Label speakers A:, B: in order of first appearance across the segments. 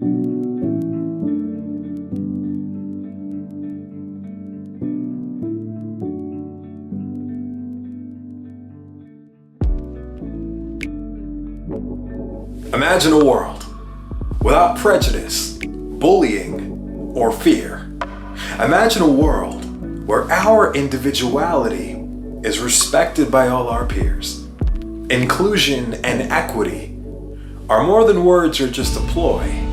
A: Imagine a world without prejudice, bullying, or fear. Imagine a world where our individuality is respected by all our peers. Inclusion and equity are more than words or just a ploy.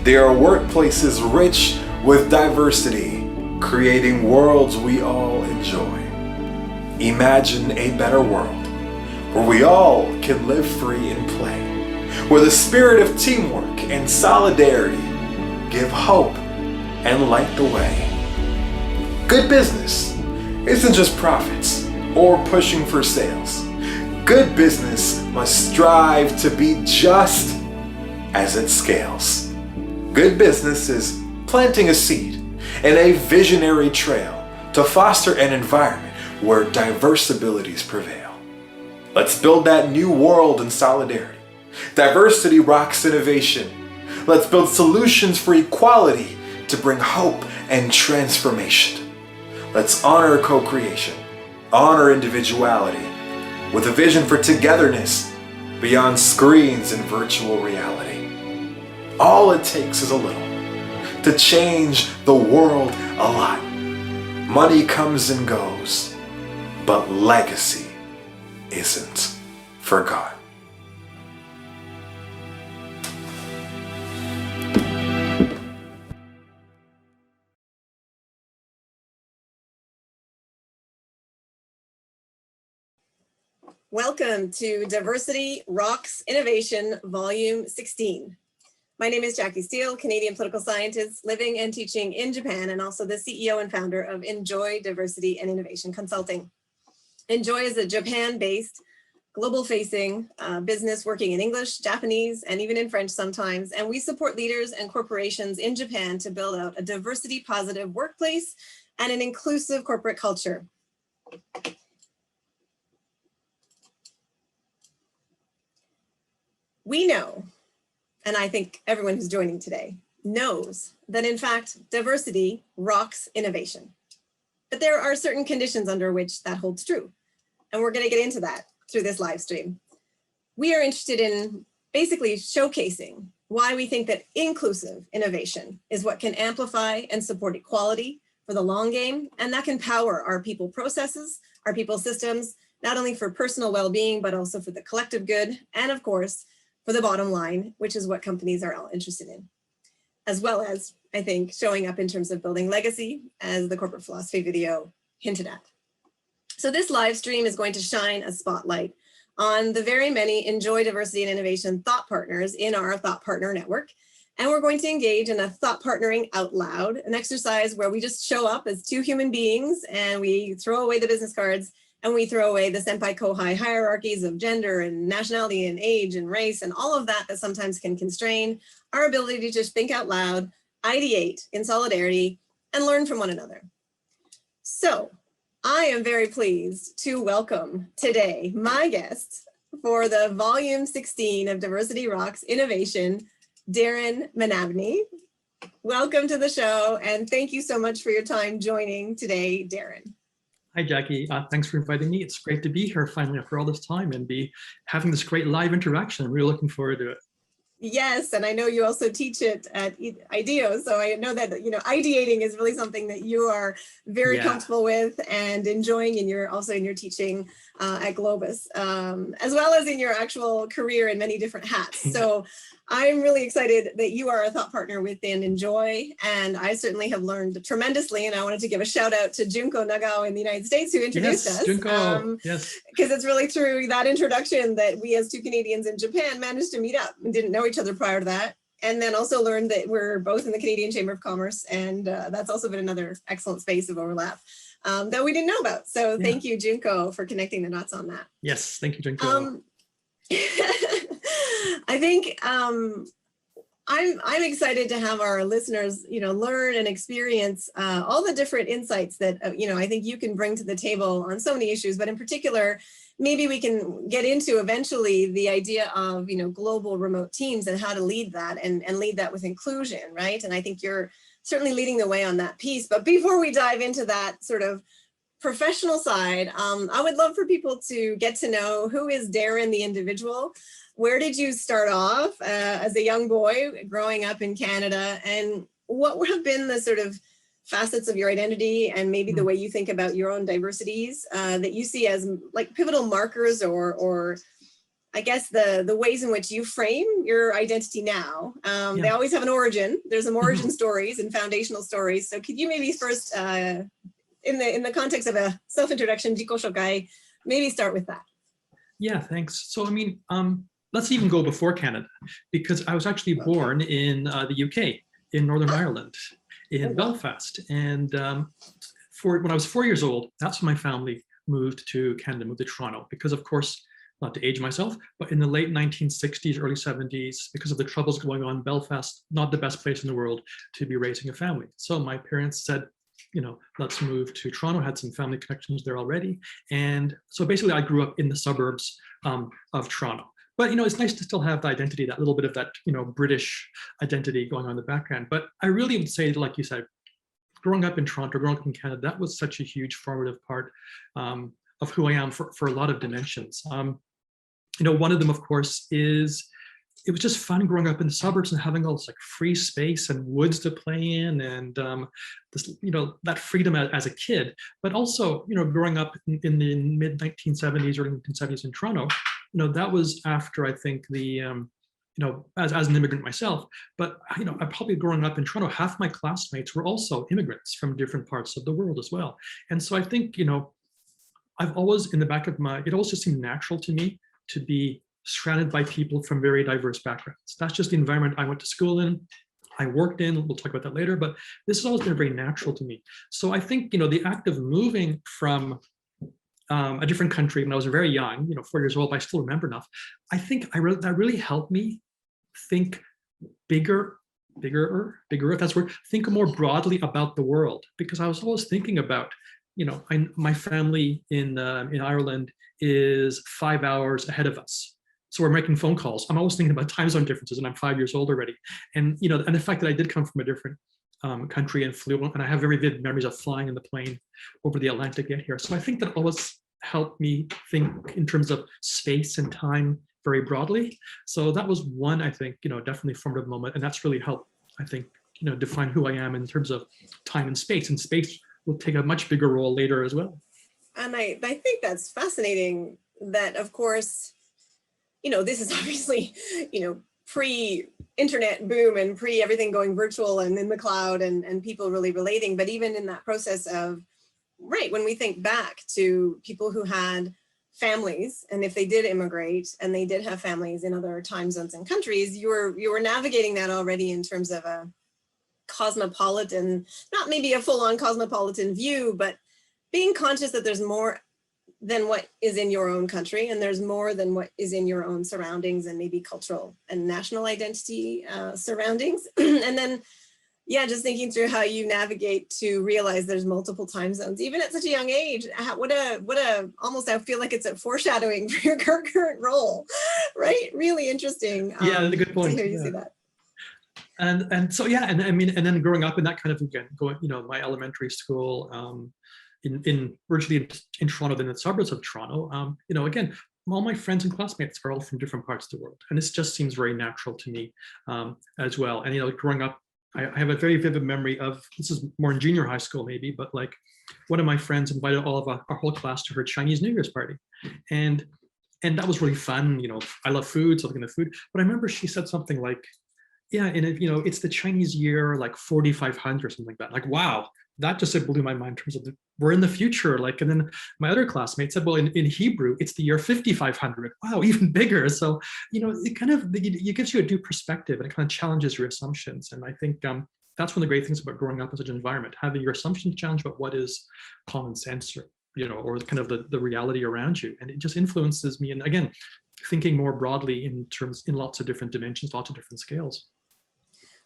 A: They are workplaces rich with diversity, creating worlds we all enjoy. Imagine a better world where we all can live free and play, where the spirit of teamwork and solidarity give hope and light the way. Good business isn't just profits or pushing for sales. Good business must strive to be just as it scales. Good business is planting a seed in a visionary trail to foster an environment where diverse abilities prevail. Let's build that new world in solidarity. Diversity rocks innovation. Let's build solutions for equality to bring hope and transformation. Let's honor co-creation, honor individuality, with a vision for togetherness beyond screens and virtual reality. All it takes is a little to change the world a lot. Money comes and goes, but legacy isn't forgotten.
B: Welcome to Diversity Rocks Innovation, Volume 16. My name is Jackie Steele, Canadian political scientist living and teaching in Japan, and also the CEO and founder of Enjoy Diversity and Innovation Consulting. Enjoy is a Japan-based, global-facing business working in English, Japanese, and even in French sometimes, and we support leaders and corporations in Japan to build out a diversity-positive workplace and an inclusive corporate culture. We know, and I think everyone who's joining today knows, that in fact, diversity rocks innovation. But there are certain conditions under which that holds true. And we're going to get into that through this live stream. We are interested in basically showcasing why we think that inclusive innovation is what can amplify and support equality for the long game, and that can power our people processes, our people systems, not only for personal well-being, but also for the collective good, and of course, for the bottom line, which is what companies are all interested in, as well as, I think, showing up in terms of building legacy, as the corporate philosophy video hinted at. So this live stream is going to shine a spotlight on the very many Enjoy Diversity and Innovation thought partners in our Thought Partner Network. And we're going to engage in a thought partnering out loud, an exercise where we just show up as two human beings and we throw away the business cards and we throw away the senpai kohai hierarchies of gender and nationality and age and race and all of that that sometimes can constrain our ability to just think out loud, ideate in solidarity, and learn from one another. So I am very pleased to welcome today my guests for the Volume 16 of Diversity Rocks Innovation, Darren Menabney. Welcome to the show, and thank you so much for your time joining today, Darren.
C: Hi, Jackie. Thanks for inviting me. It's great to be here finally after all this time and be having this great live interaction. I'm really looking forward to it.
B: Yes, and I know you also teach it at IDEO, so I know that ideating is really something that you are very comfortable with and enjoying, and you're also in your teaching at Globus, as well as in your actual career in many different hats. So I'm really excited that you are a thought partner within Enjoy, and I certainly have learned tremendously, and I wanted to give a shout out to Junko Nagao in the United States who introduced us.
C: Junko, yes.
B: Because it's really through that introduction that we as two Canadians in Japan managed to meet up and didn't know each other prior to that, and then also learned that we're both in the Canadian Chamber of Commerce, and that's also been another excellent space of overlap that we didn't know about. So thank you, Junko, for connecting the dots on that.
C: Yes, thank you, Junko.
B: I think I'm excited to have our listeners, learn and experience all the different insights that I think you can bring to the table on so many issues, but in particular, maybe we can get into eventually the idea of, global remote teams and how to lead that and lead that with inclusion, right? And I think you're certainly leading the way on that piece. But before we dive into that sort of professional side, I would love for people to get to know, who is Darren the individual? Where did you start off as a young boy growing up in Canada? And what have been the sort of facets of your identity and maybe the way you think about your own diversities that you see as like pivotal markers or I guess the ways in which you frame your identity now? They always have an origin. There's some origin stories and foundational stories. So could you maybe first, in the context of a self-introduction, jiko shokai, maybe start with that?
C: Yeah, thanks. So, I mean, let's even go before Canada, because I was actually born in the UK, in Northern Ireland, in Belfast. And when I was 4 years old, that's when my family moved to Canada, moved to Toronto, because of course, not to age myself, but in the late 1960s, early 70s, because of the troubles going on, Belfast, not the best place in the world to be raising a family. So my parents said, let's move to Toronto, had some family connections there already. And so basically I grew up in the suburbs of Toronto. But, it's nice to still have the identity, that little bit of that, British identity going on in the background. But I really would say, like you said, growing up in Toronto, growing up in Canada, that was such a huge formative part of who I am for a lot of dimensions. One of them, of course, is it was just fun growing up in the suburbs and having all this like free space and woods to play in, and this, that freedom as a kid. But also, growing up in the mid 1970s, early 1970s in Toronto, that was after, I think, the as an immigrant myself. But I probably growing up in Toronto, half my classmates were also immigrants from different parts of the world as well. And so I think, I've always, in the back of it always just seemed natural to me to be surrounded by people from very diverse backgrounds. That's just the environment I went to school in, I worked in. We'll talk about that later, but this has always been very natural to me. So I think, the act of moving from a different country when I was very young, 4 years old, but I still remember enough. I think that really helped me think bigger, if that's word, think more broadly about the world, because I was always thinking about, my family in Ireland is 5 hours ahead of us. So we're making phone calls. I'm always thinking about time zone differences, and I'm 5 years old already. And, and the fact that I did come from a different country and flew, and I have very vivid memories of flying in the plane over the Atlantic to get here. So I think that always helped me think in terms of space and time very broadly. So that was one, I think, definitely formative moment. And that's really helped, I think, define who I am in terms of time and space. And space will take a much bigger role later as well.
B: And I think that's fascinating that, of course, this is obviously, pre-internet boom and pre-everything going virtual and in the cloud and people really relating. But even in that process of, right, when we think back to people who had families, and if they did immigrate and they did have families in other time zones and countries, you were navigating that already in terms of a cosmopolitan, not maybe a full-on cosmopolitan view, but being conscious that there's more than what is in your own country, and there's more than what is in your own surroundings and maybe cultural and national identity surroundings. And then, yeah, just thinking through how you navigate to realize there's multiple time zones, even at such a young age. What a almost, I feel like it's a foreshadowing for your current role, right? Really interesting.
C: Yeah, that's a good point.
B: To hear you say that.
C: And so, yeah, and I mean, and then growing up in that kind of, again, going, my elementary school, in virtually in Toronto, then the suburbs of Toronto, again, all my friends and classmates are all from different parts of the world. And this just seems very natural to me as well. And, growing up, I have a very vivid memory of, this is more in junior high school maybe, but like one of my friends invited all of our whole class to her Chinese New Year's party. And that was really fun. I love food, so looking at food. But I remember she said something like, yeah, and it's the Chinese year, like 4500 or something like that. Like, wow, that just blew my mind in terms of we're in the future. Like, and then my other classmate said, well, in Hebrew, it's the year 5500. Wow, even bigger. So, it kind of, it gives you a new perspective, and it kind of challenges your assumptions. And I think that's one of the great things about growing up in such an environment, having your assumptions challenged about what is common sense, or kind of the reality around you. And it just influences me. And again, thinking more broadly in lots of different dimensions, lots of different scales.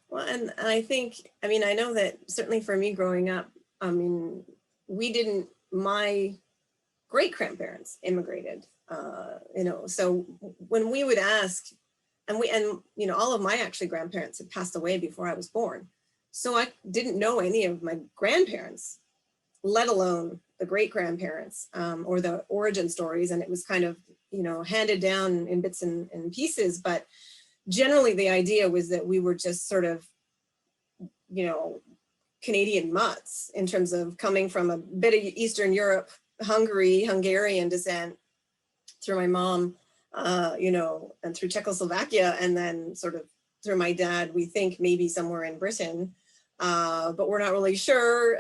B: Well, and I think, I know that certainly for me growing up, my great grandparents immigrated So when we would ask, and all of my actually grandparents had passed away before I was born. So I didn't know any of my grandparents, let alone the great grandparents, or the origin stories. And it was kind of, handed down in bits and pieces. But generally the idea was that we were just sort of, Canadian mutts in terms of coming from a bit of Eastern Europe, Hungarian descent through my mom, and through Czechoslovakia, and then sort of through my dad, we think maybe somewhere in Britain, but we're not really sure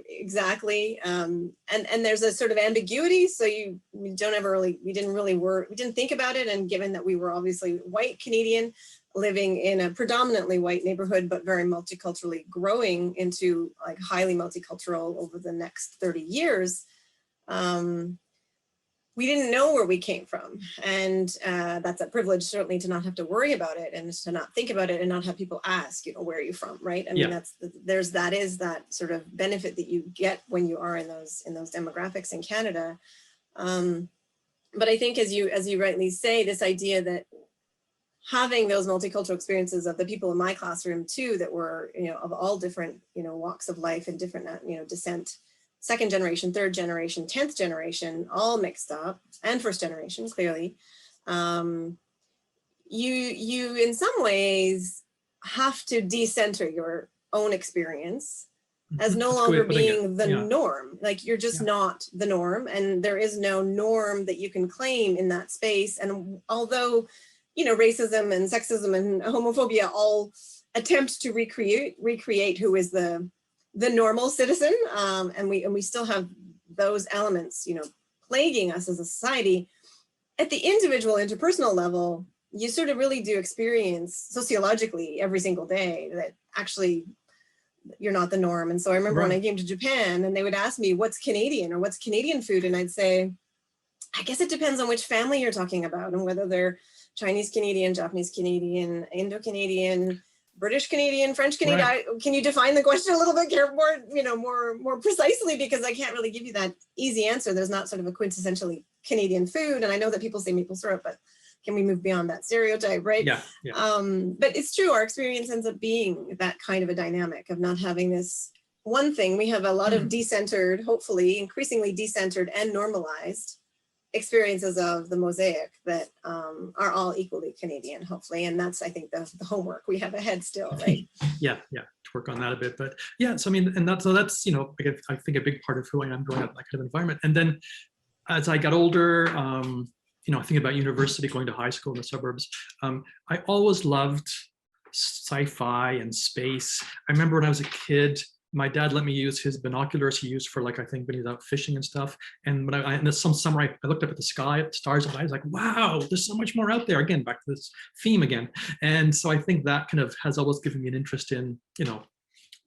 B: exactly. And there's a sort of ambiguity. So we didn't think about it. And given that we were obviously white Canadian, living in a predominantly white neighborhood, but very multiculturally growing into like highly multicultural over the next 30 years, we didn't know where we came from. And that's a privilege, certainly, to not have to worry about it and to not think about it and not have people ask, where are you from, right? I mean, that is that sort of benefit that you get when you are in those demographics in Canada. But I think as you rightly say, this idea that having those multicultural experiences of the people in my classroom too, that were, of all different, walks of life and different, descent, second generation, third generation, 10th generation, all mixed up, and first generation, clearly. You in some ways have to decenter your own experience as no longer being the norm. Like you're just not the norm, and there is no norm that you can claim in that space. And although, racism and sexism and homophobia all attempt to recreate who is the normal citizen, and we still have those elements, plaguing us as a society. At the individual interpersonal level, you sort of really do experience sociologically every single day that actually you're not the norm. And so I remember when I came to Japan and they would ask me, what's Canadian or what's Canadian food? And I'd say, I guess it depends on which family you're talking about and whether they're Chinese Canadian, Japanese Canadian, Indo-Canadian, British Canadian, French Canadian.
C: Right.
B: Can you define the question a little bit more precisely, because I can't really give you that easy answer. There's not sort of a quintessentially Canadian food. And I know that people say maple syrup, but can we move beyond that stereotype, right?
C: Yeah.
B: But it's true, our experience ends up being that kind of a dynamic of not having this one thing. We have a lot of decentered, hopefully increasingly decentered and normalized experiences of the mosaic that are all equally Canadian, hopefully. And that's, I think, the homework we have ahead still, right?
C: Yeah, to work on that a bit. But yeah, so I mean, and that's I think a big part of who I am growing up in that kind of environment. And then as I got older, thinking about university, going to high school in the suburbs, I always loved sci-fi and space. I remember when I was a kid, my dad let me use his binoculars he used for, like, I think when he was out fishing and stuff. And when and some summer, I looked up at the sky, at the stars, and I was like, wow, there's so much more out there. Again, back to this theme again. And so I think that kind of has always given me an interest in,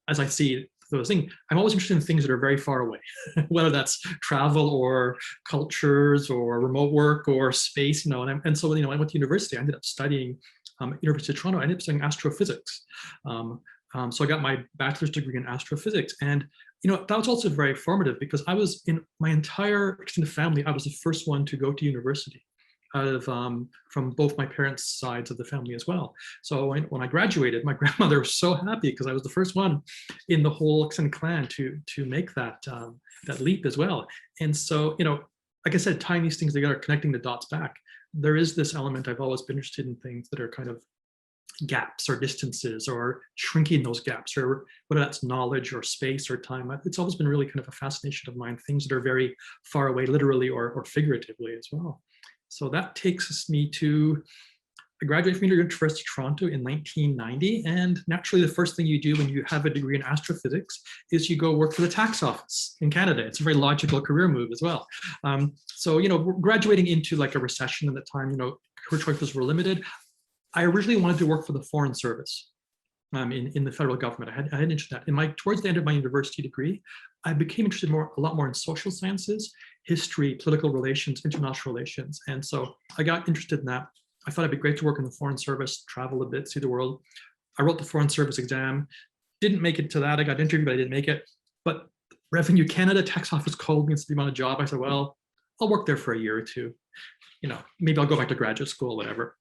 C: as I see those things, I'm always interested in things that are very far away, whether that's travel or cultures or remote work or space, and so, I went to university. I ended up studying University of Toronto. I ended up studying astrophysics. So I got my bachelor's degree in astrophysics, and that was also very formative because I was, in my entire extended family, I was the first one to go to university out of from both my parents' sides of the family as well. So when I graduated, my grandmother was so happy because I was the first one in the whole extended clan to make that leap as well. And so, like I said, tying these things together, connecting the dots back, there is this element. I've always been interested in things that are kind of gaps or distances or shrinking those gaps, or whether that's knowledge or space or time. It's always been really kind of a fascination of mine, things that are very far away, literally or figuratively as well. So that takes me to, I graduated from University of Toronto in 1990. And naturally, the first thing you do when you have a degree in astrophysics is you go work for the tax office in Canada. It's a very logical career move as well. So, graduating into like a recession at the time, career choices were limited. I originally wanted to work for the Foreign Service in the federal government. I had an interest in that. Towards the end of my university degree, I became interested a lot more in social sciences, history, political relations, international relations. And so I got interested in that. I thought it'd be great to work in the Foreign Service, travel a bit, see the world. I wrote the Foreign Service exam, didn't make it to that. I got interviewed, but I didn't make it. But Revenue Canada tax office called me and said, "Do you want a job?" I said, "Well, I'll work there for a year or two." maybe I'll go back to graduate school, whatever.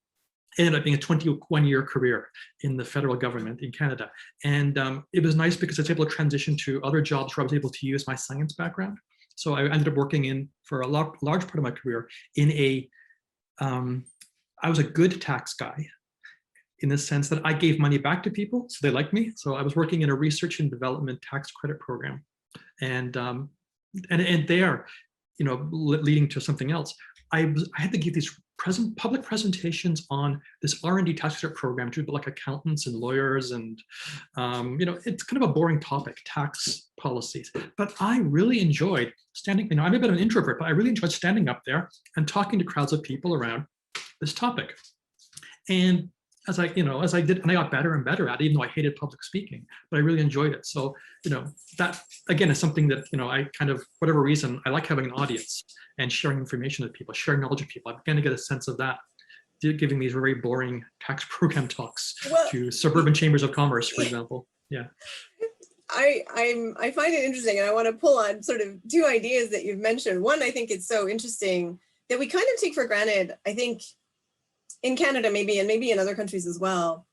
C: It ended up being a 21-year career in the federal government in Canada. And it was nice because I was able to transition to other jobs where I was able to use my science background. So I ended up working for a large part of my career I was a good tax guy in the sense that I gave money back to people, so they liked me. So I was working in a research and development tax credit program. And there, leading to something else, I had to give these public presentations on this R&D tax credit program to like accountants and lawyers, and it's kind of a boring topic, tax policies. But I really enjoyed standing. I'm a bit of an introvert, but I really enjoyed standing up there and talking to crowds of people around this topic. And as I did, and I got better and better at it, even though I hated public speaking, but I really enjoyed it. So, that again is something that, I kind of, whatever reason, I like having an audience and sharing information with people, sharing knowledge with people. I'm going to get a sense of that, giving these very boring tax program talks to suburban chambers of commerce, for example. Yeah.
B: I find it interesting, and I want to pull on sort of two ideas that you've mentioned. One, I think it's so interesting that we kind of take for granted, I think, in Canada, maybe, and maybe in other countries as well,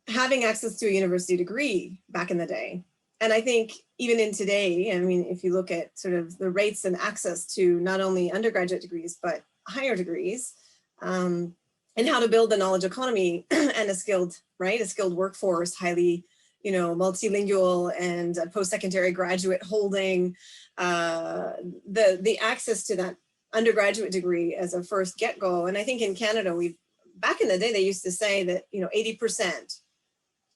B: having access to a university degree back in the day. And I think even in today, if you look at sort of the rates and access to not only undergraduate degrees, but higher degrees, and how to build a knowledge economy and a skilled workforce, highly, multilingual and post-secondary graduate holding, the access to that undergraduate degree as a first get-go. And I think in Canada, back in the day, they used to say that 80%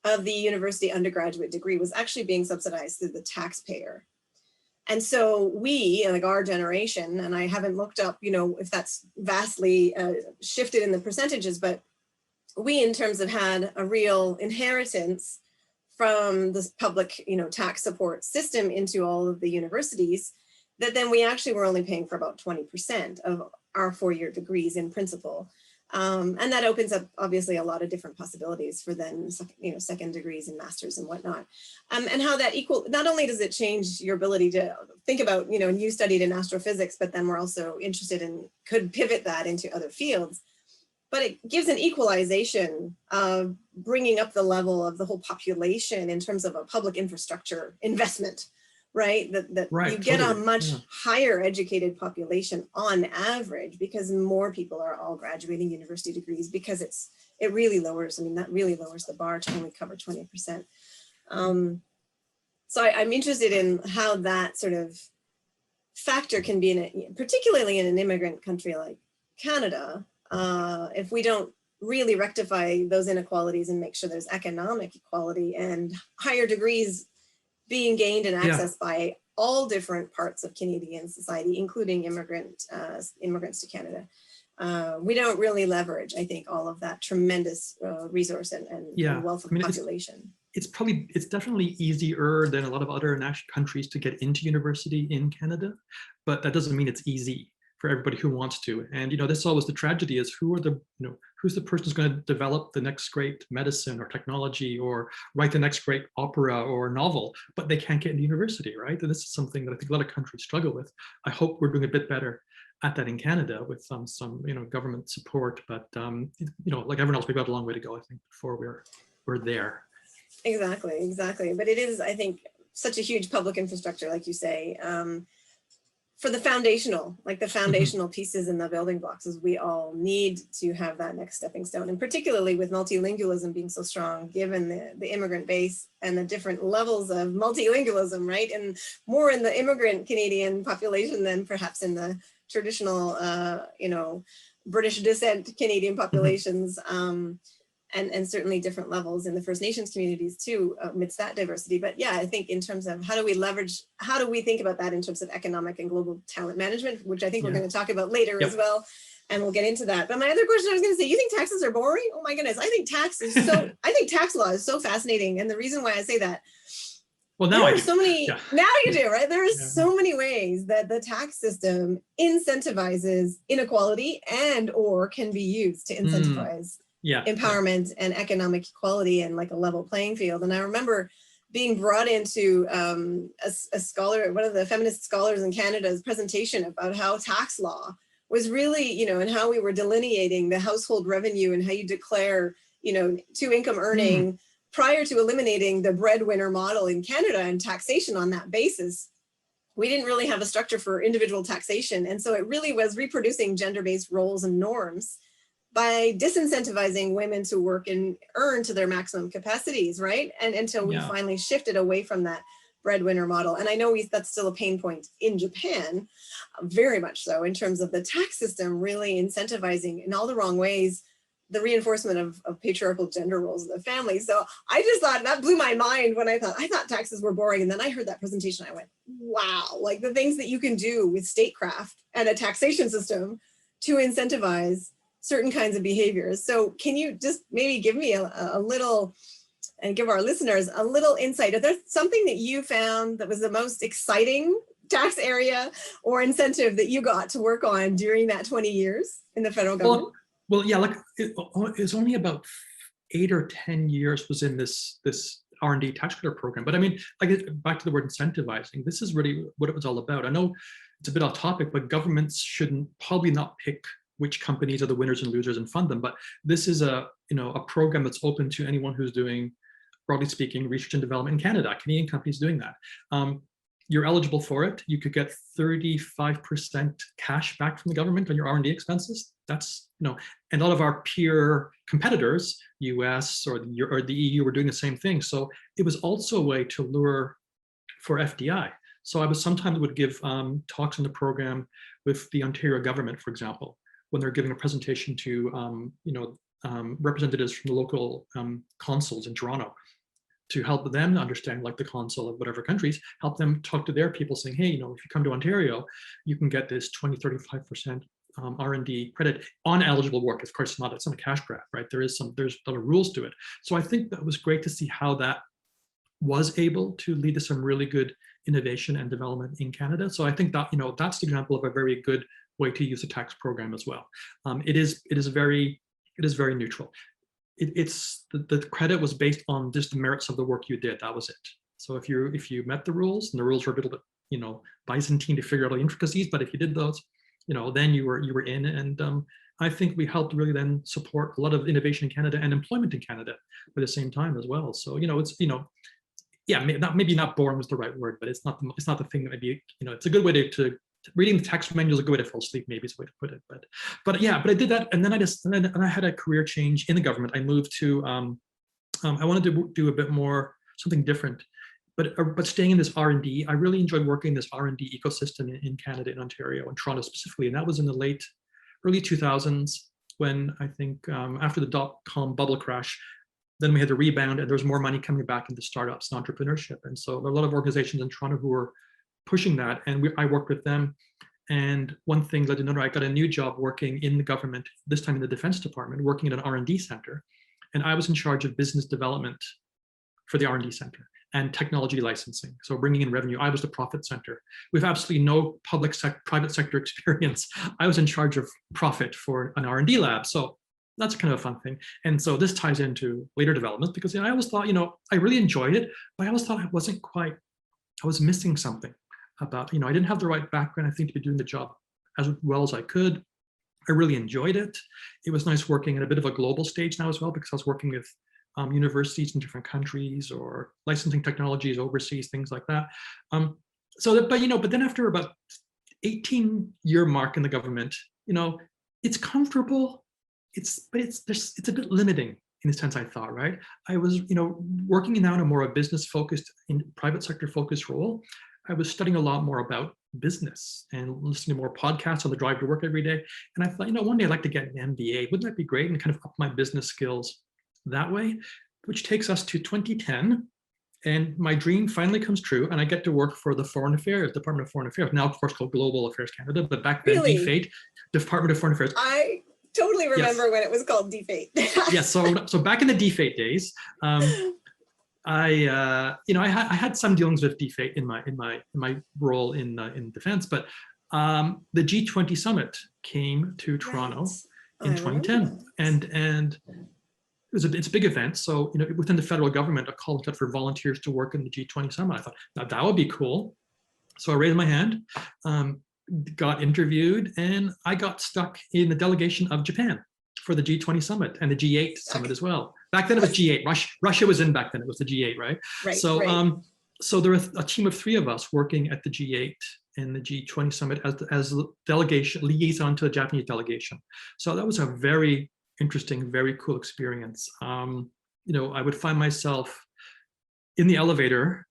B: of the university undergraduate degree was actually being subsidized through the taxpayer. And so we, like our generation, and I haven't looked up, if that's vastly shifted in the percentages, but we, in terms of had a real inheritance from this public, tax support system into all of the universities, that then we actually were only paying for about 20% of our 4-year degrees in principle. And that opens up obviously a lot of different possibilities for then, second degrees and masters and whatnot. And how that not only does it change your ability to think about, and you studied in astrophysics, but then we're also interested in, could pivot that into other fields, but it gives an equalization of bringing up the level of the whole population in terms of a public infrastructure investment. Right, that right, you get totally. A much higher educated population on average, because more people are all graduating university degrees, because it really lowers. That really lowers the bar to only cover 20%. So I'm interested in how that sort of factor can be particularly in an immigrant country like Canada, if we don't really rectify those inequalities and make sure there's economic equality and higher degrees being gained and accessed by all different parts of Canadian society, including immigrants to Canada. We don't really leverage, I think, all of that tremendous resource and wealth of population.
C: It's definitely easier than a lot of other countries to get into university in Canada, but that doesn't mean it's easy for everybody who wants to. And this is always the tragedy: is who's the person who's going to develop the next great medicine or technology or write the next great opera or novel, but they can't get into university, right? And this is something that I think a lot of countries struggle with. I hope we're doing a bit better at that in Canada with some government support, but like everyone else, we've got a long way to go, I think, before we're there.
B: Exactly. But it is, I think, such a huge public infrastructure, like you say, for the foundational pieces in the building blocks, is we all need to have that next stepping stone. And particularly with multilingualism being so strong, given the immigrant base and the different levels of multilingualism, right? And more in the immigrant Canadian population than perhaps in the traditional, British descent Canadian populations. And certainly different levels in the First Nations communities too, amidst that diversity. But yeah, I think in terms of how do we think about that in terms of economic and global talent management, which I think we're going to talk about later as well. And we'll get into that. But my other question I was going to say, you think taxes are boring? Oh my goodness. I think tax law is so fascinating. And the reason why I say that,
C: well, now I do.
B: Now you do, right? There are so many ways that the tax system incentivizes inequality and or can be used to incentivize empowerment and economic equality and like a level playing field. And I remember being brought into a scholar, one of the feminist scholars in Canada's presentation about how tax law was really, and how we were delineating the household revenue and how you declare, to income earning prior to eliminating the breadwinner model in Canada and taxation on that basis. We didn't really have a structure for individual taxation. And so it really was reproducing gender-based roles and norms by disincentivizing women to work and earn to their maximum capacities, right? And until we finally shifted away from that breadwinner model. And I know that's still a pain point in Japan, very much so, in terms of the tax system really incentivizing in all the wrong ways the reinforcement of patriarchal gender roles in the family. So I just thought that blew my mind when I thought taxes were boring. And then I heard that presentation, I went, wow, like the things that you can do with statecraft and a taxation system to incentivize certain kinds of behaviors. So can you just maybe give me a little, and give our listeners a little insight? Is there something that you found that was the most exciting tax area or incentive that you got to work on during that 20 years in the federal government?
C: Well, yeah, like it's only about 8 or 10 years was in this R&D tax credit program. But I mean, like back to the word incentivizing, this is really what it was all about. I know it's a bit off topic, but governments shouldn't probably not pick which companies are the winners and losers and fund them. But this is a program that's open to anyone who's doing, broadly speaking, research and development in Canada. Canadian companies doing that. You're eligible for it. You could get 35% cash back from the government on your R&D expenses. That's, and a lot of our peer competitors, US or the EU, were doing the same thing. So it was also a way to lure for FDI. So I sometimes would give talks on the program with the Ontario government, for example, when they're giving a presentation to, representatives from the local consuls in Toronto, to help them understand, like the consul of whatever countries, help them talk to their people saying, hey, if you come to Ontario, you can get this 20-35% R&D credit on eligible work. Of course, it's not a cash grab, right? There's a lot of rules to it. So I think that was great to see how that was able to lead to some really good innovation and development in Canada. So I think that, that's the example of a very good way to use a tax program as well. It is very neutral. The credit was based on just the merits of the work you did. That was it. So if you met the rules, and the rules were a little bit, Byzantine to figure out all the intricacies, but if you did those, then you were in. And I think we helped really then support a lot of innovation in Canada and employment in Canada at the same time as well. So it's maybe not boring was the right word, but it's not the thing that maybe it's a good way to reading the tax manual is a good way to fall asleep, maybe is the way to put it. But I did that, and then I had a career change in the government. I moved to I wanted to do a bit more something different, but staying in this R&D. I really enjoyed working in this R&D ecosystem in Canada, in Ontario, and Toronto specifically. And that was in the early 2000s, when I think after the dot-com bubble crash, then we had to rebound, and there was more money coming back into startups and entrepreneurship. And so there are a lot of organizations in Toronto who were pushing that, and I worked with them. And one thing led to another. I got a new job working in the government, this time in the Defense Department, working at an R&D center. And I was in charge of business development for the R&D center and technology licensing. So bringing in revenue. I was the profit center. With absolutely no private sector experience, I was in charge of profit for an R&D lab. So that's kind of a fun thing. And so this ties into later development, because I always thought, I really enjoyed it, but I always thought I was missing something about, I didn't have the right background, I think, to be doing the job as well as I could. I really enjoyed it. It was nice working at a bit of a global stage now as well, because I was working with universities in different countries or licensing technologies overseas, things like that. But then after about 18-year mark in the government, it's comfortable. It's a bit limiting in a sense, I thought, right? I was, working now in a more business-focused, in private sector-focused role. I was studying a lot more about business and listening to more podcasts on the drive to work every day. And I thought, one day I'd like to get an MBA. Wouldn't that be great? And kind of up my business skills that way, which takes us to 2010. And my dream finally comes true. And I get to work for the Department of Foreign Affairs, now of course called Global Affairs Canada, but back then DFATE, Department of Foreign Affairs.
B: I totally remember when it was called DFATE.
C: Yes, so back in the DFATE days, I had some dealings with DFATE in my role in defense, but the G20 summit came to Toronto in 2010, and it's a big event. So within the federal government, a call was out for volunteers to work in the G20 summit. I thought, now that would be cool. So I raised my hand. got interviewed, and I got stuck in the delegation of Japan for the G20 summit and the G8 summit as well. Back then it was G8. Russia was in back then. It was the G8, right?
B: Right.
C: So,
B: right.
C: So there was a team of 3 of us working at the G8 and the G20 summit as delegation liaison to the Japanese delegation. So that was a very interesting, very cool experience. You know, I would find myself in the elevator,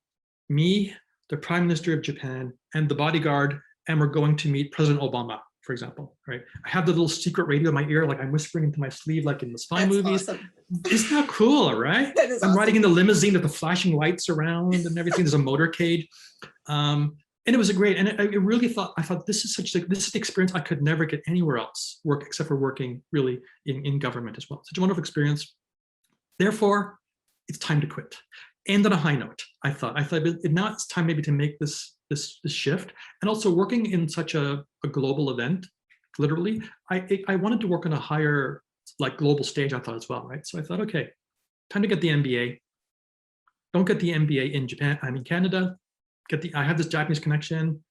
C: me, the Prime Minister of Japan, and the bodyguard, and we're going to meet President Obama, for example, right? I have the little secret radio in my ear, like I'm whispering into my sleeve, like in the spy movies.
B: Awesome.
C: Isn't that cool, right?
B: That is
C: I'm
B: awesome.
C: riding in the limousine with the flashing lights around and everything. There's a motorcade. And it was a great, and I really thought, this is this is the experience I could never get anywhere else, except for working really in government as well. Such a wonderful experience. Therefore, it's time to quit. And on a high note, I thought now it's time maybe to make this shift. And also working in such a global event, literally, I wanted to work on a higher, like, global stage, I thought as well, right? So I thought, okay, time to get the MBA. Don't get the MBA in Japan, I'm in Canada. I have this Japanese connection,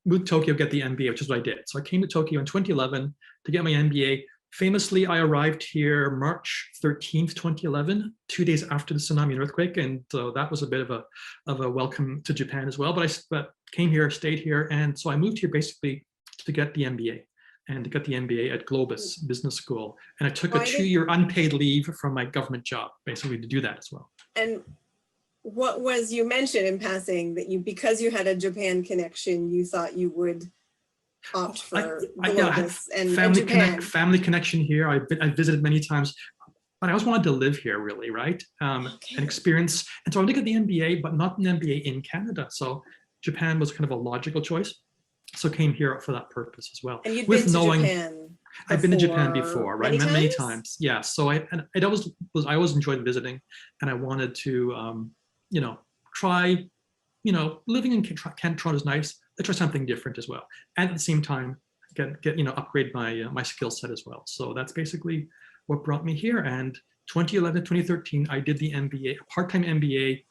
C: move to Tokyo, get the MBA, which is what I did. So I came to Tokyo in 2011 to get my MBA. Famously, I arrived here March 13th, 2011, 2 days after the tsunami and earthquake. And so that was a bit of a welcome to Japan as well. But came here, stayed here. And so I moved here basically to get the MBA and to get the MBA at Globus Business School. And I took a 2-year unpaid leave from my government job, basically, to do that as well.
B: And what was, you mentioned in passing that because you had a Japan connection, you thought you would opt for Globus and Japan.
C: Family connection here. I visited many times, but I always wanted to live here, really, right? And experience. And so I wanted to get the MBA, but not an MBA in Canada. So Japan was kind of a logical choice. So came here for that purpose as well.
B: And you'd been to Japan.
C: I've been to Japan before, right?
B: Many
C: times. Yeah. So I always enjoyed visiting, and I wanted to, you know, try, you know, living in Toronto is nice. Let's try something different as well. And at the same time, get you know, upgrade my skill set as well. So that's basically what brought me here. And 2011, 2013, I did the MBA, a part-time MBA,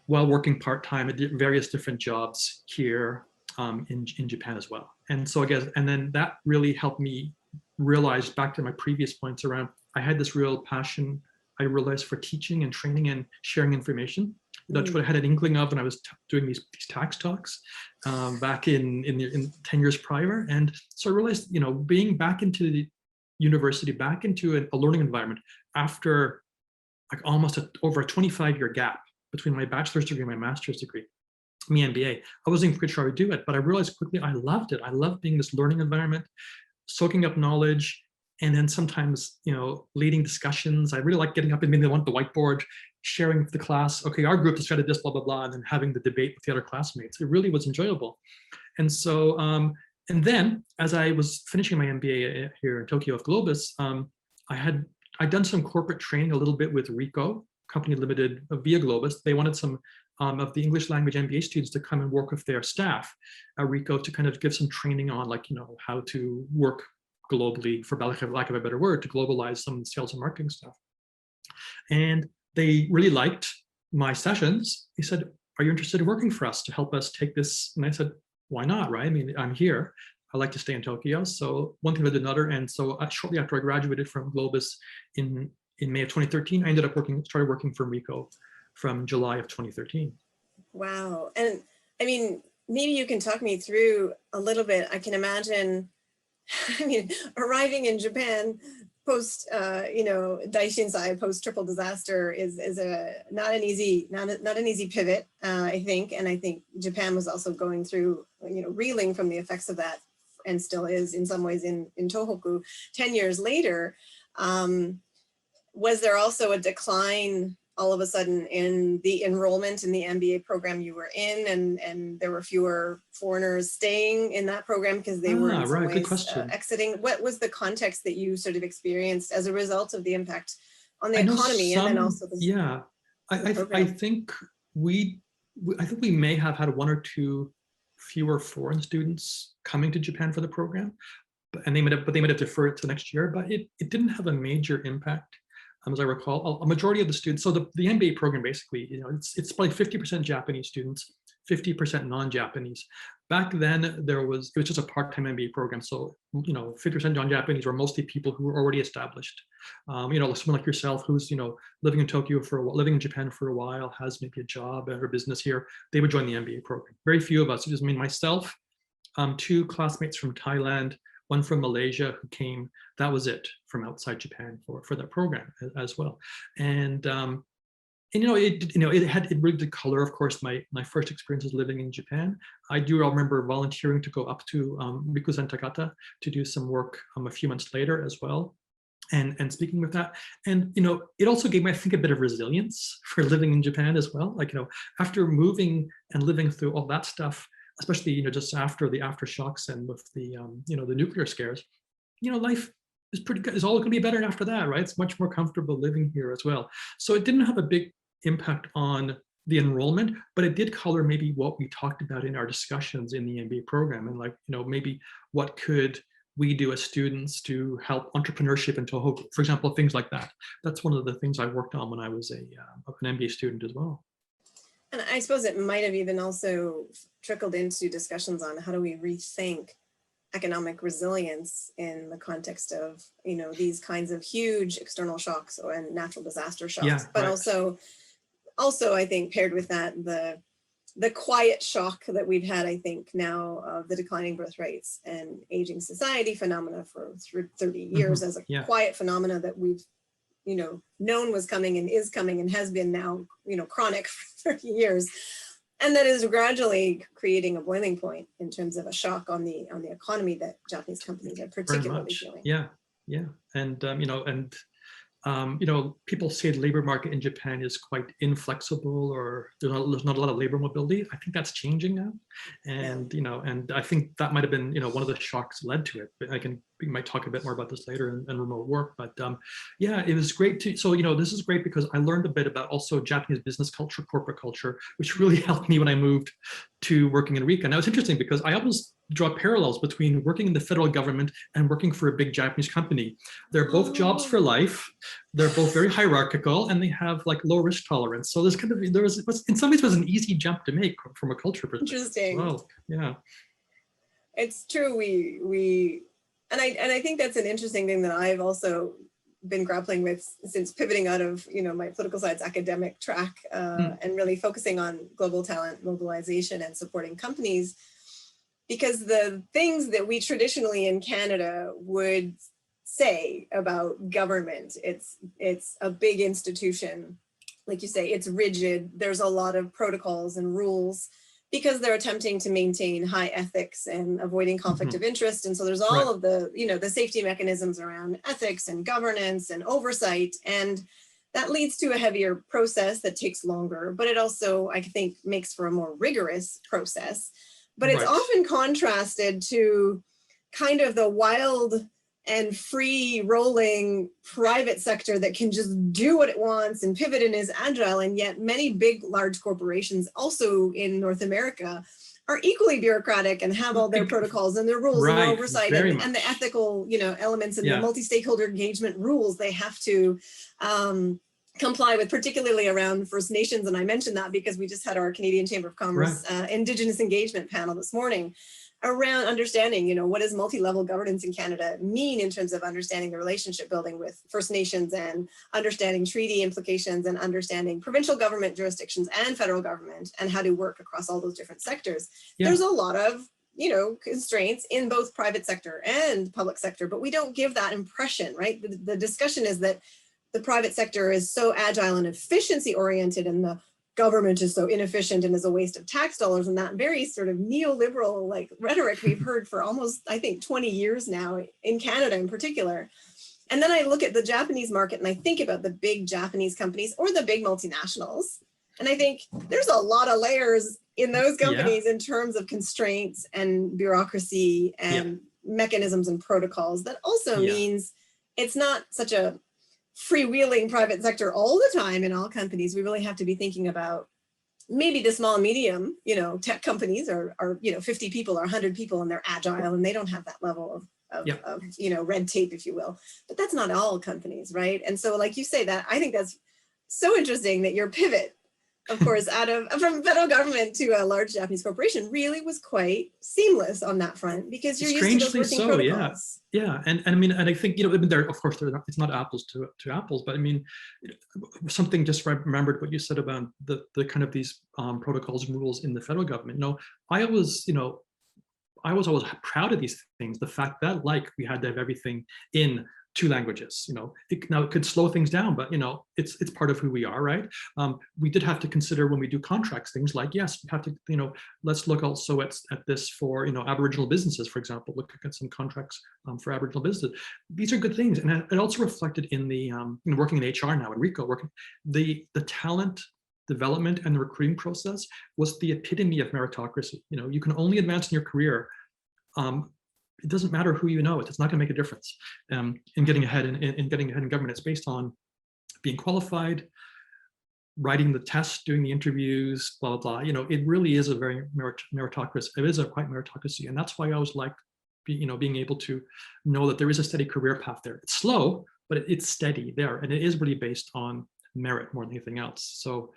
C: while working part-time at various different jobs here in Japan as well. And so I guess, and then that really helped me realize, back to my previous points around, I had this real passion, I realized, for teaching and training and sharing information. That's what I had an inkling of when I was doing these tax talks back in 10 years prior. And so I realized, you know, being back into the university, back into a learning environment after like almost over a 25-year gap between my bachelor's degree and my master's degree, my MBA, I wasn't quite sure I would do it, but I realized quickly I loved it. I loved being in this learning environment, soaking up knowledge, and then sometimes, you know, leading discussions. I really like getting up and being the one at the whiteboard, sharing with the class, okay, our group decided this, blah, blah, blah, and then having the debate with the other classmates. It really was enjoyable. And so, and then as I was finishing my MBA here in Tokyo with Globus, I'd done some corporate training a little bit with RICO, Company Limited via Globus. They wanted some of the English language MBA students to come and work with their staff at RICO to kind of give some training on, like, you know, how to work globally, for lack of a better word, to globalize some sales and marketing stuff. And they really liked my sessions. They said, are you interested in working for us to help us take this? And I said, why not, right? I mean, I'm here. I like to stay in Tokyo. So one thing led to another. And so shortly after I graduated from Globus in May of 2013, I ended up started working for RICO from July of 2013.
B: Wow. And I mean, maybe you can talk me through a little bit. I can imagine, I mean, arriving in Japan post, you know, Daishinsai, post triple disaster is not an easy pivot, I think. And I think Japan was also going through, you know, reeling from the effects of that, and still is in some ways in Tohoku. 10 years later, was there also a decline all of a sudden in the enrollment in the MBA program you were in, and there were fewer foreigners staying in that program because they were in some ways, exiting? What was the context that you sort of experienced as a result of the impact on the economy and then also the
C: I think we may have had 1 or 2 fewer foreign students coming to Japan for the program, but they might have deferred to next year, but it didn't have a major impact. As I recall, a majority of the students, so the MBA program basically, you know, it's probably 50% Japanese students, 50% non-Japanese. Back then, it was just a part-time MBA program. So, 50% non-Japanese were mostly people who were already established. Someone like yourself who's, living in Tokyo for a while, living in Japan for a while, has maybe a job or business here, they would join the MBA program. Very few of us, it just myself, 2 classmates from Thailand, 1 from Malaysia who came. That was it from outside Japan for that program as well. And it really did color, of course, my first experiences living in Japan. I do remember volunteering to go up to Rikuzen Takata to do some work a few months later as well, and speaking with that. And it also gave me, I think, a bit of resilience for living in Japan as well. Like, after moving and living through all that stuff, especially just after the aftershocks and with the the nuclear scares, life is pretty good. It's all going to be better after that, right? It's much more comfortable living here as well. So it didn't have a big impact on the enrollment, but it did color maybe what we talked about in our discussions in the MBA program, and maybe what could we do as students to help entrepreneurship and to, for example, things like that. That's one of the things I worked on when I was an MBA student as well.
B: And I suppose it might have even also trickled into discussions on how do we rethink economic resilience in the context of, these kinds of huge external shocks and natural disaster shocks, but right. also I think paired with that, the quiet shock that we've had, I think now, of the declining birth rates and aging society phenomena for 30 years as a quiet phenomena that we've, known was coming and is coming and has been now, chronic for 30 years. And that is gradually creating a boiling point in terms of a shock on the economy that Japanese companies are particularly feeling.
C: Yeah, and people say the labor market in Japan is quite inflexible, or there's not a lot of labor mobility. I think that's changing now, and and I think that might have been one of the shocks led to it. But we might talk a bit more about this later in remote work. But it was great to. So this is great because I learned a bit about also Japanese business culture, corporate culture, which really helped me when I moved to working in Rica. Now it's interesting because I always draw parallels between working in the federal government and working for a big Japanese company. They're both jobs for life. They're both very hierarchical, and they have low risk tolerance. So there's in some ways was an easy jump to make from a culture perspective.
B: Interesting.
C: Well, yeah,
B: it's true. And I think that's an interesting thing that I've also been grappling with since pivoting out of my political science academic track and really focusing on global talent mobilization and supporting companies. Because the things that we traditionally in Canada would say about government, it's a big institution. Like you say, it's rigid. There's a lot of protocols and rules because they're attempting to maintain high ethics and avoiding conflict of interest. And so there's all of the, the safety mechanisms around ethics and governance and oversight. And that leads to a heavier process that takes longer, but it also, I think, makes for a more rigorous process. But it's often contrasted to kind of the wild and free rolling private sector that can just do what it wants and pivot and is agile. And yet many big, large corporations also in North America are equally bureaucratic and have all their protocols and their rules and their oversight and the ethical, elements and the multi-stakeholder engagement rules they have to comply with, particularly around First Nations. And I mentioned that because we just had our Canadian Chamber of Commerce Indigenous engagement panel this morning around understanding, what does multi-level governance in Canada mean in terms of understanding the relationship building with First Nations and understanding treaty implications and understanding provincial government jurisdictions and federal government and how to work across all those different sectors. There's a lot of constraints in both private sector and public sector, but we don't give that impression, right? The discussion is that the private sector is so agile and efficiency oriented and the government is so inefficient and is a waste of tax dollars, and that very sort of neoliberal rhetoric we've heard for almost, I think, 20 years now in Canada in particular. And then I look at the Japanese market and I think about the big Japanese companies or the big multinationals. And I think there's a lot of layers in those companies in terms of constraints and bureaucracy and mechanisms and protocols. That also means it's not such a freewheeling private sector all the time in all companies. We really have to be thinking about maybe the small, medium, tech companies are 50 people or 100 people and they're agile and they don't have that level of red tape, if you will. But that's not all companies, right? And so like you say that, I think that's so interesting that your pivot of course, from federal government to a large Japanese corporation really was quite seamless on that front, because you're used to those working protocols.
C: Yeah. And I mean, and I think, you know, even there, of course, it's not apples to apples, but I mean, something just remembered what you said about the kind of these protocols and rules in the federal government. You know, I was always proud of these things. The fact that, like, we had to have everything in 2 languages, you know, now it could slow things down, but, you know, it's part of who we are, right? We did have to consider when we do contracts, things like, yes, we have to, you know, let's look also at this for, you know, Aboriginal businesses, for example, look at some contracts for Aboriginal businesses. These are good things. And it also reflected in the, you know, working in HR now at RICO, the talent development and the recruiting process was the epitome of meritocracy. You know, you can only advance in your career. It doesn't matter who you know, it's not going to make a difference in getting ahead in getting ahead in government. It's based on being qualified, writing the tests, doing the interviews, blah, blah, blah. You know, it really is a very meritocracy. It is a quite meritocracy. And that's why I always like, you know, being able to know that there is a steady career path there. It's slow, but it's steady there. And it is really based on merit more than anything else. So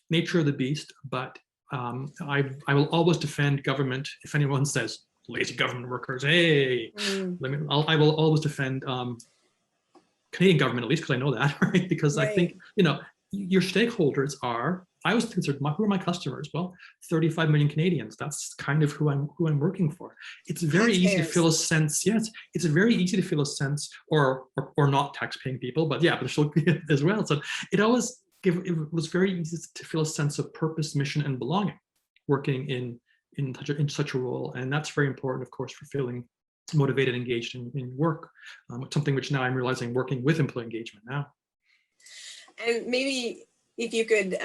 C: nature of the beast, but I will always defend government. If anyone says lazy government workers, hey, I will always defend Canadian government, at least because I know that, right? Because I think, you know, your stakeholders are, I always consider, who are my customers? Well, 35 million Canadians. That's kind of who I'm working for. It's very easy to feel a sense. Yes, it's very easy to feel a sense, or not tax-paying people, but yeah, but still as well. So it was very easy to feel a sense of purpose, mission, and belonging, working in such a role. And that's very important, of course, for feeling motivated, engaged in work. Something which now I'm realizing working with employee engagement now. And
B: maybe if you could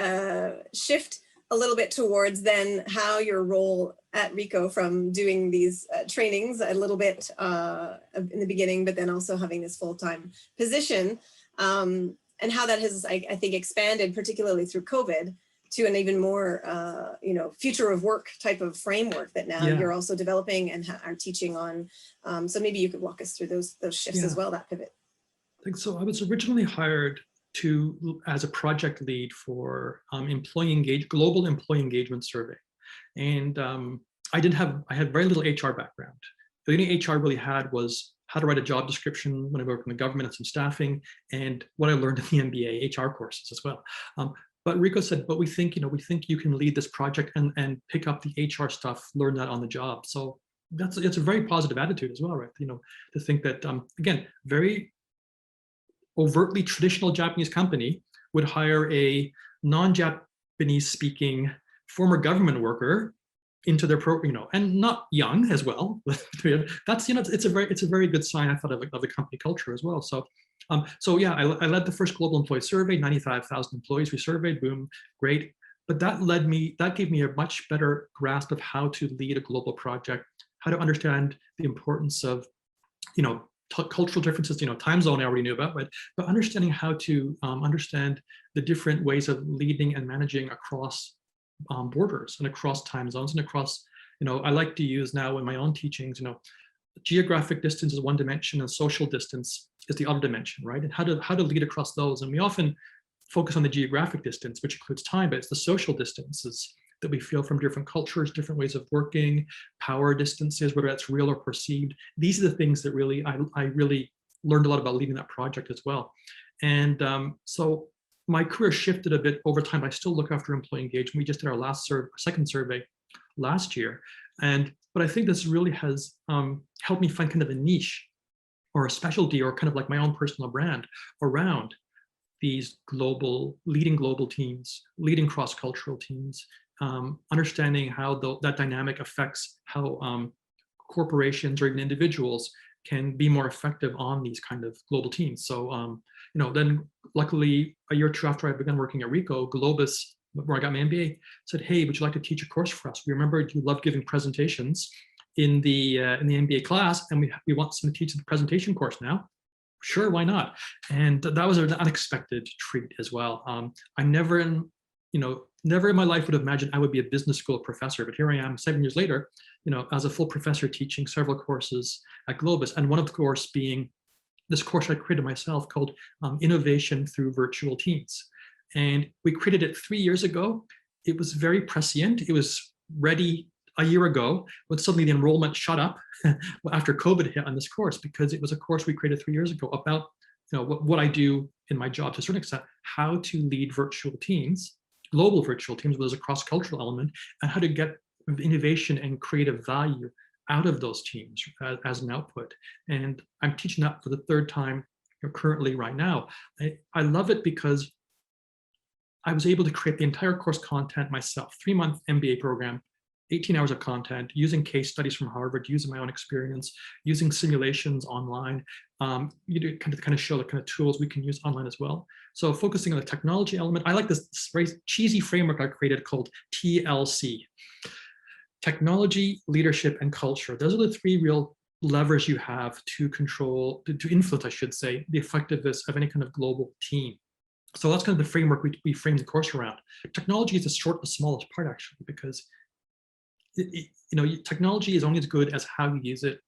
B: shift a little bit towards then how your role at RICO, from doing these trainings a little bit in the beginning, but then also having this full-time position, and how that has, I think, expanded, particularly through COVID, to an even more, you know, future of work type of framework that now you're also developing and are teaching on. So maybe you could walk us through those shifts as well, that pivot.
C: I think so. I was originally hired as a project lead for global employee engagement survey, and I had very little HR background. The only HR I really had was how to write a job description when I worked in the government and some staffing, and what I learned in the MBA HR courses as well. But RICO said, but we think you can lead this project and pick up the HR stuff, learn that on the job. So it's a very positive attitude as well, right? You know, to think that, again, very overtly traditional Japanese company would hire a non-Japanese speaking former government worker into their program, you know, and not young as well. That's, you know, it's a very good sign, I thought, of the company culture as well. So yeah, I led the first global employee survey, 95,000 employees we surveyed, boom, great. But that gave me a much better grasp of how to lead a global project, how to understand the importance of, you know, cultural differences, you know, time zone I already knew about, but understanding how to understand the different ways of leading and managing across borders and across time zones and across, you know, I like to use now in my own teachings, you know, geographic distance is one dimension and social distance is the other dimension, right? And how to lead across those. And we often focus on the geographic distance, which includes time, but it's the social distances that we feel from different cultures, different ways of working, power distances, whether that's real or perceived. These are the things that really, I really learned a lot about leading that project as well. And so my career shifted a bit over time. I still look after employee engagement. We just did our second survey last year. But I think this really has helped me find kind of a niche or a specialty or kind of like my own personal brand around these leading global teams, leading cross-cultural teams, understanding how that dynamic affects how corporations or even individuals can be more effective on these kind of global teams. So, you know, then luckily a year or two after I began working at RICO, Globus, where I got my MBA, said, hey, would you like to teach a course for us? We remembered you loved giving presentations in the MBA class, and we want someone to teach the presentation course now. Sure, why not? And that was an unexpected treat as well. I never in my life would have imagined I would be a business school professor, but here I am 7 years later, you know, as a full professor teaching several courses at Globus, and one of the course being this course I created myself called Innovation Through Virtual Teams. And we created it 3 years ago. It was very prescient. It was ready a year ago, but suddenly the enrollment shut up after COVID hit on this course, because it was a course we created 3 years ago about what I do in my job to a certain extent, how to lead virtual teams, global virtual teams, where there's a cross-cultural element, and how to get innovation and creative value out of those teams as an output. And I'm teaching that for the third time currently right now. I love it because I was able to create the entire course content myself, 3-month MBA program, 18 hours of content, using case studies from Harvard, using my own experience, using simulations online. You do kind of show the kind of tools we can use online as well. So focusing on the technology element, I like this very cheesy framework I created called TLC. Technology, leadership, and culture. Those are the 3 real levers you have to control, to influence, I should say, the effectiveness of any kind of global team. So that's kind of the framework we frame the course around. Technology is the smallest part, actually, because technology is only as good as how you use it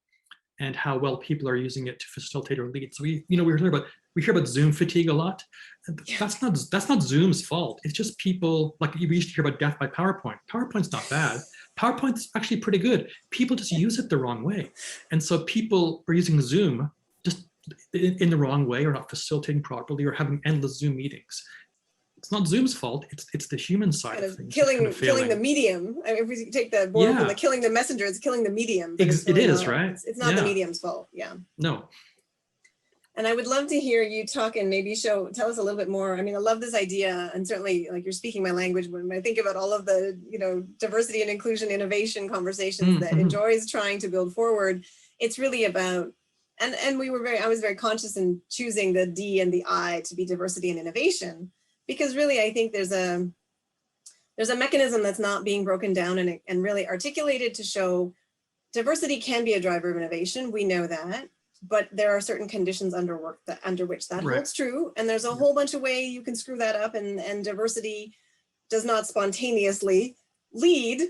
C: and how well people are using it to facilitate or lead. So we hear about Zoom fatigue a lot. And that's not Zoom's fault. It's just people, like we used to hear about death by PowerPoint. PowerPoint's not bad. PowerPoint's actually pretty good. People just use it the wrong way. And so people are using Zoom just in the wrong way, or not facilitating properly, or having endless Zoom meetings. It's not Zoom's fault. It's the human side of things.
B: Killing the medium. I mean, if we take the board from the killing the messenger, it's killing the medium.
C: It is, right?
B: It's not the medium's fault. Yeah.
C: No.
B: And I would love to hear you talk and maybe tell us a little bit more. I mean, I love this idea, and certainly, like, you're speaking my language when I think about all of the, diversity and inclusion innovation conversations that Enjoy is trying to build forward. It's really about, and I was very conscious in choosing the D and the I to be diversity and innovation, because really I think there's a mechanism that's not being broken down and really articulated to show diversity can be a driver of innovation. We know that. But there are certain conditions under which that holds true. And there's a whole bunch of ways you can screw that up, and diversity does not spontaneously lead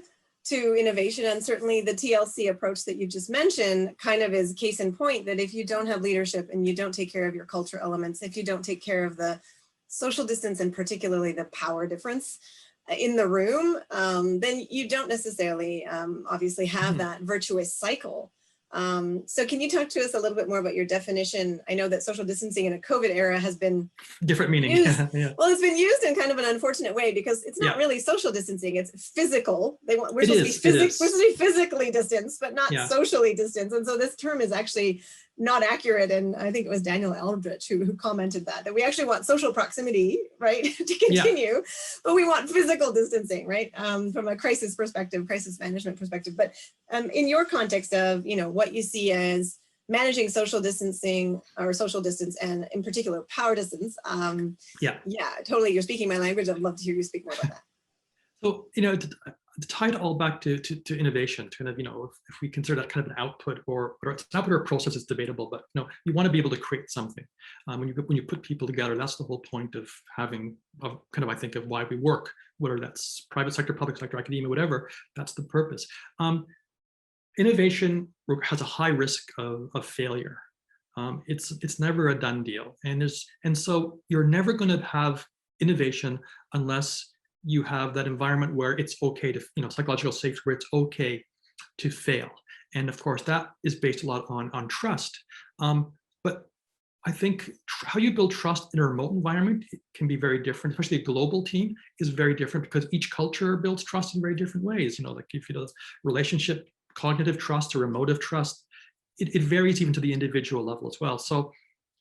B: to innovation. And certainly the TLC approach that you just mentioned kind of is case in point, that if you don't have leadership and you don't take care of your culture elements, if you don't take care of the social distance and particularly the power difference in the room, then you don't necessarily obviously have that virtuous cycle. So can you talk to us a little bit more about your definition? I know that social distancing in a COVID era has been
C: different meaning.
B: Well, it's been used in kind of an unfortunate way, because it's not really social distancing, it's physical. We're supposed to be physically distanced, but not socially distanced. And so this term is actually not accurate. And I think it was Daniel Aldrich who commented that we actually want social proximity, right, to continue, but we want physical distancing, right, from a crisis management perspective. But in your context of, what you see as managing social distancing or social distance, and in particular power distance, totally, you're speaking my language. I'd love to hear you speak more about that.
C: So, to tie it all back to innovation, to kind of, if we consider that kind of an output or it's an output or a process, is debatable, but you want to be able to create something. When you put people together, that's the whole point of having I think of why we work, whether that's private sector, public sector, academia, whatever, that's the purpose. Innovation has a high risk of failure. It's never a done deal. And so you're never going to have innovation unless you have that environment where it's okay to, psychological safety, where it's okay to fail. And of course, that is based a lot on trust. But I think how you build trust in a remote environment can be very different, especially a global team is very different, because each culture builds trust in very different ways. Like if relationship, cognitive trust or emotive trust, it varies even to the individual level as well. So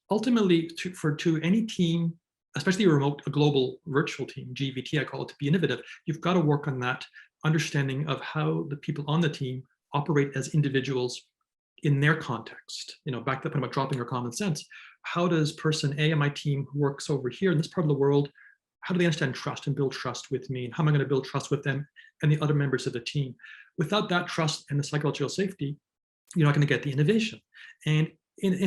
C: ultimately, to any team, especially a global virtual team, GVT, I call it, to be innovative, you've got to work on that understanding of how the people on the team operate as individuals in their context. Back to the point about dropping your common sense. How does person A on my team who works over here in this part of the world, how do they understand trust and build trust with me? And how am I going to build trust with them and the other members of the team? Without that trust and the psychological safety, you're not going to get the innovation. And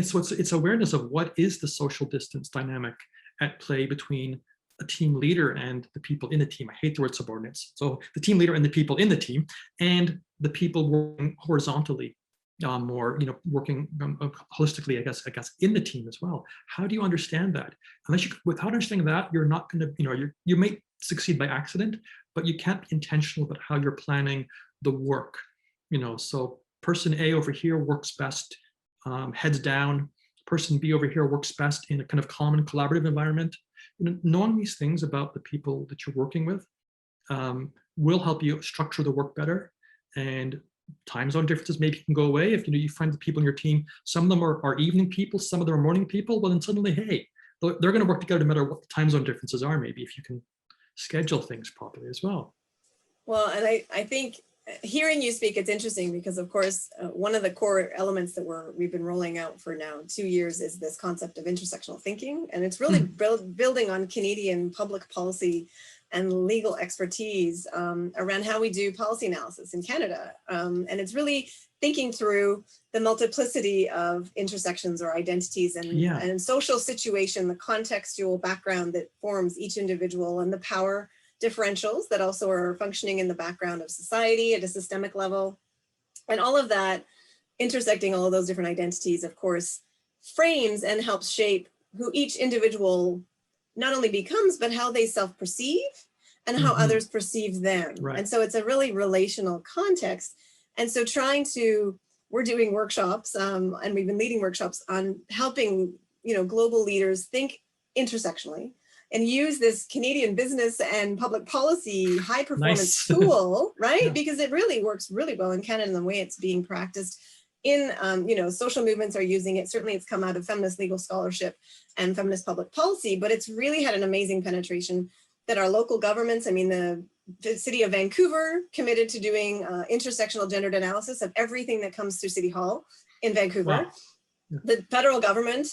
C: so it's awareness of what is the social distance dynamic at play between a team leader and the people in the team. I hate the word subordinates. So the team leader and the people in the team, and the people working horizontally or working holistically, I guess in the team as well. How do you understand that? Without understanding that, you're not going to, you may succeed by accident, but you can't be intentional about how you're planning the work. So person A over here works best heads down. Person B over here works best in a kind of common collaborative environment. Knowing these things about the people that you're working with will help you structure the work better. And time zone differences maybe can go away if you find the people in your team, some of them are evening people, some of them are morning people. Well, then suddenly, hey, they're going to work together no matter what the time zone differences are, maybe, if you can schedule things properly as well.
B: Well, and I think hearing you speak, it's interesting because, of course, one of the core elements that we've been rolling out for now 2 years is this concept of intersectional thinking. And it's really building on Canadian public policy and legal expertise around how we do policy analysis in Canada. And it's really thinking through the multiplicity of intersections or identities and social situation, the contextual background that forms each individual, and the power differentials that also are functioning in the background of society at a systemic level. And all of that, intersecting all of those different identities, of course, frames and helps shape who each individual not only becomes, but how they self-perceive and how others perceive them.
C: Right.
B: And so it's a really relational context. And so we're doing workshops and we've been leading workshops on helping, global leaders think intersectionally and use this Canadian business and public policy high performance tool, right? Yeah. Because it really works really well in Canada and the way it's being practiced in, social movements are using it. Certainly it's come out of feminist legal scholarship and feminist public policy, but it's really had an amazing penetration that our local governments, the city of Vancouver committed to doing intersectional gendered analysis of everything that comes through City Hall in Vancouver. Wow. Yeah. The federal government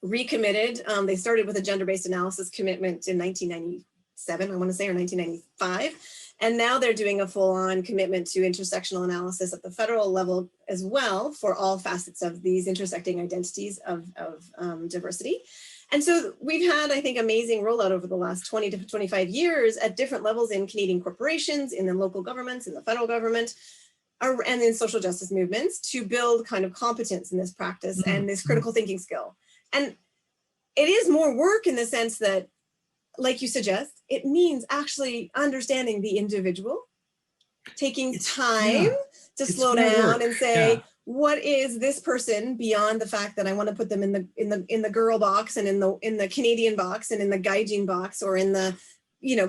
B: recommitted. They started with a gender-based analysis commitment in 1997, I want to say, or 1995. And now they're doing a full-on commitment to intersectional analysis at the federal level as well for all facets of these intersecting identities of diversity. And so we've had, I think, amazing rollout over the last 20 to 25 years at different levels in Canadian corporations, in the local governments, in the federal government, and in social justice movements to build kind of competence in this practice and this critical thinking skill. And it is more work in the sense that, like you suggest, it means actually understanding the individual, taking time to slow down and say, what is this person beyond the fact that I want to put them in the girl box and in the Canadian box and in the gaijin box or in the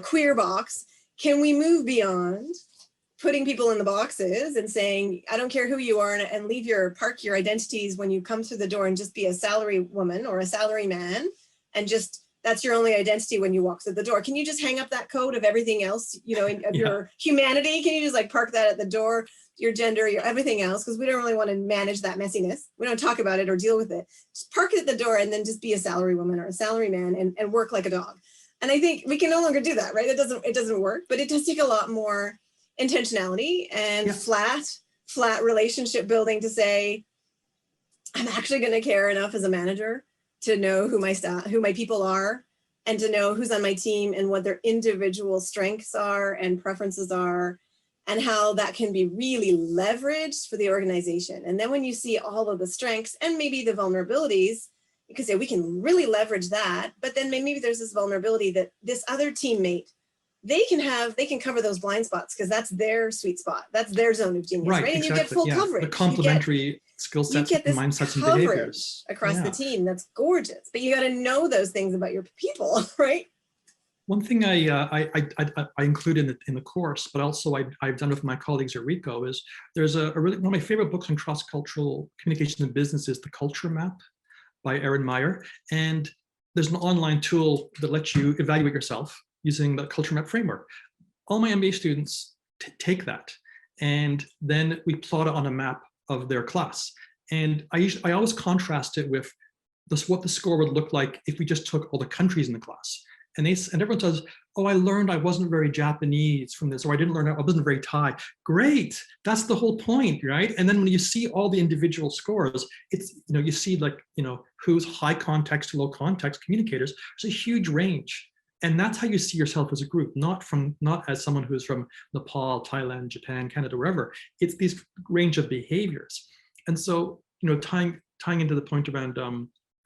B: queer box? Can we move beyond putting people in the boxes and saying, I don't care who you are, and park your identities when you come through the door and just be a salary woman or a salary man, and just that's your only identity when you walk through the door. Can you just hang up that code of everything else, of your humanity? Can you just like park that at the door, your gender, your everything else? Because we don't really want to manage that messiness. We don't talk about it or deal with it. Just park it at the door and then just be a salary woman or a salary man and work like a dog. And I think we can no longer do that, right? It doesn't work, but it does take a lot more intentionality and flat relationship building to say, I'm actually going to care enough as a manager to know who my people are, and to know who's on my team and what their individual strengths are and preferences are, and how that can be really leveraged for the organization. And then when you see all of the strengths and maybe the vulnerabilities, you can say we can really leverage that, but then maybe there's this vulnerability that this other teammate, they can cover those blind spots because that's their sweet spot. That's their zone of genius, right? And you get full coverage.
C: The complementary skill sets, mindsets, and behaviors
B: across the team. That's gorgeous. But you got to know those things about your people, right?
C: One thing I include in the course, but also I've done with my colleagues at RICO, is there's one of my favorite books on cross-cultural communication in business is The Culture Map by Erin Meyer. And there's an online tool that lets you evaluate yourself using the Culture Map framework. All my MBA students take that, and then we plot it on a map of their class. And I always contrast it with what the score would look like if we just took all the countries in the class. And everyone says, oh, I learned I wasn't very Japanese from this, or I wasn't very Thai. Great, that's the whole point, right? And then when you see all the individual scores, it's, you see who's high context to low context communicators. There's a huge range. And that's how you see yourself as a group, not as someone who's from Nepal, Thailand, Japan, Canada, wherever. It's this range of behaviors. And so, tying into the point around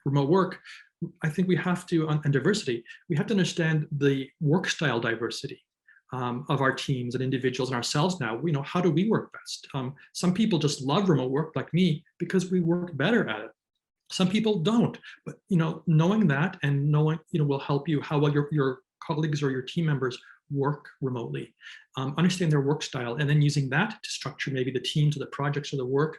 C: remote work, I think we have to, and diversity, we have to understand the work style diversity of our teams and individuals and ourselves now. How do we work best? Some people just love remote work like me because we work better at it. Some people don't, but knowing that and knowing, will help you how well your colleagues or your team members work remotely, understand their work style, and then using that to structure maybe the teams or the projects or the work.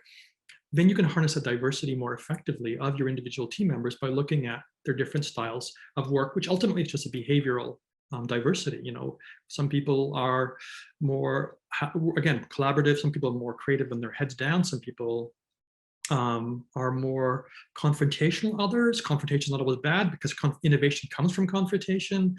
C: Then you can harness the diversity more effectively of your individual team members by looking at their different styles of work, which ultimately is just a behavioral diversity. Some people are more, again, collaborative. Some people are more creative when their heads down. Some people are more confrontational. Others, confrontation is not always bad because innovation comes from confrontation.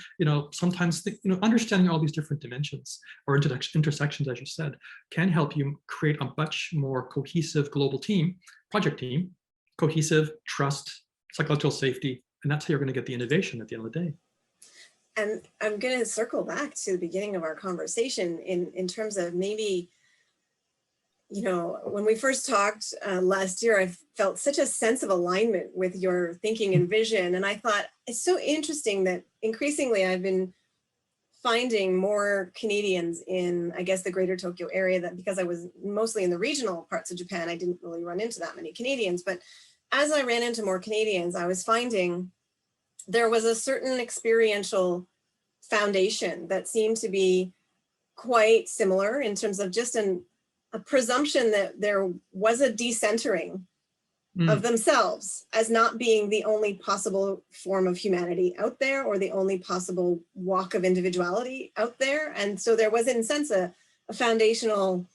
C: Sometimes understanding all these different dimensions or intersections, as you said, can help you create a much more cohesive global team, project team, cohesive, trust, psychological safety, and that's how you're going to get the innovation at the end of the day.
B: And I'm going to circle back to the beginning of our conversation in terms of maybe, when we first talked last year, I felt such a sense of alignment with your thinking and vision. And I thought it's so interesting that increasingly I've been finding more Canadians in, I guess, the greater Tokyo area, that because I was mostly in the regional parts of Japan, I didn't really run into that many Canadians. But as I ran into more Canadians, I was finding there was a certain experiential foundation that seemed to be quite similar in terms of just a presumption that there was a decentering of themselves as not being the only possible form of humanity out there or the only possible walk of individuality out there. And so there was, in a sense, a foundational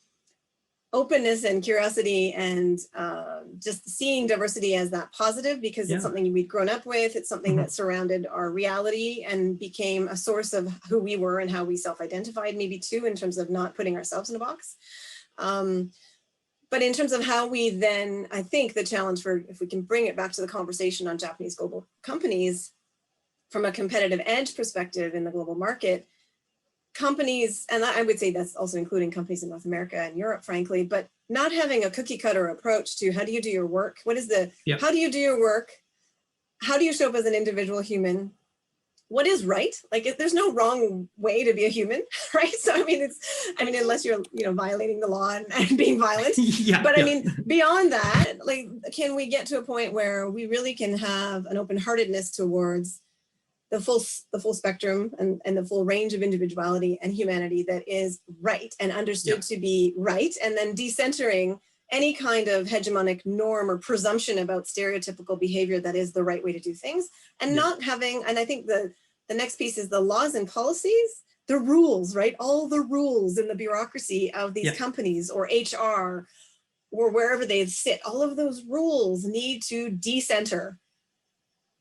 B: openness and curiosity and just seeing diversity as that positive because it's something we'd grown up with. It's something that surrounded our reality and became a source of who we were and how we self-identified, maybe too, in terms of not putting ourselves in a box. But in terms of how we then, I think the challenge for, if we can bring it back to the conversation on Japanese global companies, from a competitive edge perspective in the global market, companies, and I would say that's also including companies in North America and Europe, frankly, but not having a cookie cutter approach to how do you do your work? What is the, how do you do your work? How do you show up as an individual human? What is right? Like, there's no wrong way to be a human, right? So, I mean, unless you're, violating the law and being violent. But I mean, beyond that, like, can we get to a point where we really can have an open-heartedness towards the full spectrum and the full range of individuality and humanity that is right and understood to be right, and then decentering any kind of hegemonic norm or presumption about stereotypical behavior that is the right way to do things, and not having, and I think the next piece is the laws and policies, the rules, right? All the rules in the bureaucracy of these companies or HR or wherever they sit, all of those rules need to decenter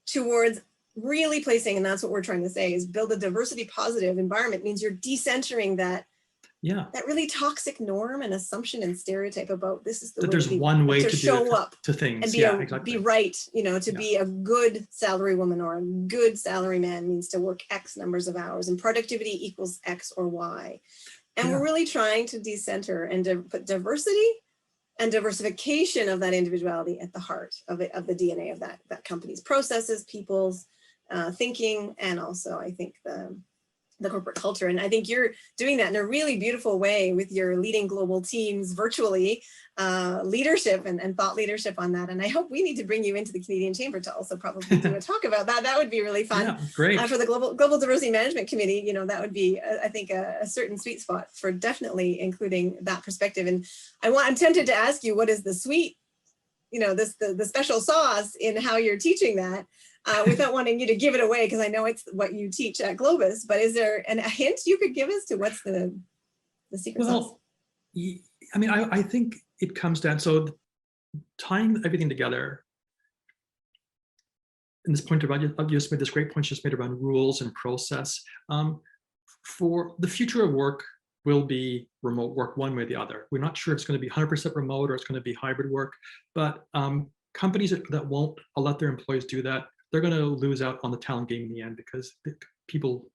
B: towards really placing, and that's what we're trying to say, is build a diversity positive environment means you're decentering that really toxic norm and assumption and stereotype about this is the way
C: there's one way to
B: show up
C: to things
B: and be right, to be a good salary woman or a good salary man means to work X numbers of hours and productivity equals X or Y. And we're really trying to decenter and to put diversity and diversification of that individuality at the heart of the DNA of that company's processes, people's thinking, and also I think the corporate culture. And I think you're doing that in a really beautiful way with your leading global teams virtually, leadership and thought leadership on that. And I hope we need to bring you into the Canadian Chamber to also probably do a talk about that. That would be really fun.
C: Great.
B: For the Global Diversity Management Committee, that would be, I think, a certain sweet spot for definitely including that perspective. And I'm tempted to ask you, what is the sweet, the special sauce in how you're teaching that? Without wanting you to give it away, because I know it's what you teach at Globus, but is there a hint you could give us to what's the secret sauce?
C: I mean, I think it comes down, so tying everything together, and this point about, you just made this great point just made around rules and process. For the future of work will be remote work one way or the other. We're not sure if it's going to be 100% remote or it's going to be hybrid work, but companies that won't let their employees do that, they're going to lose out on the talent game in the end, because people,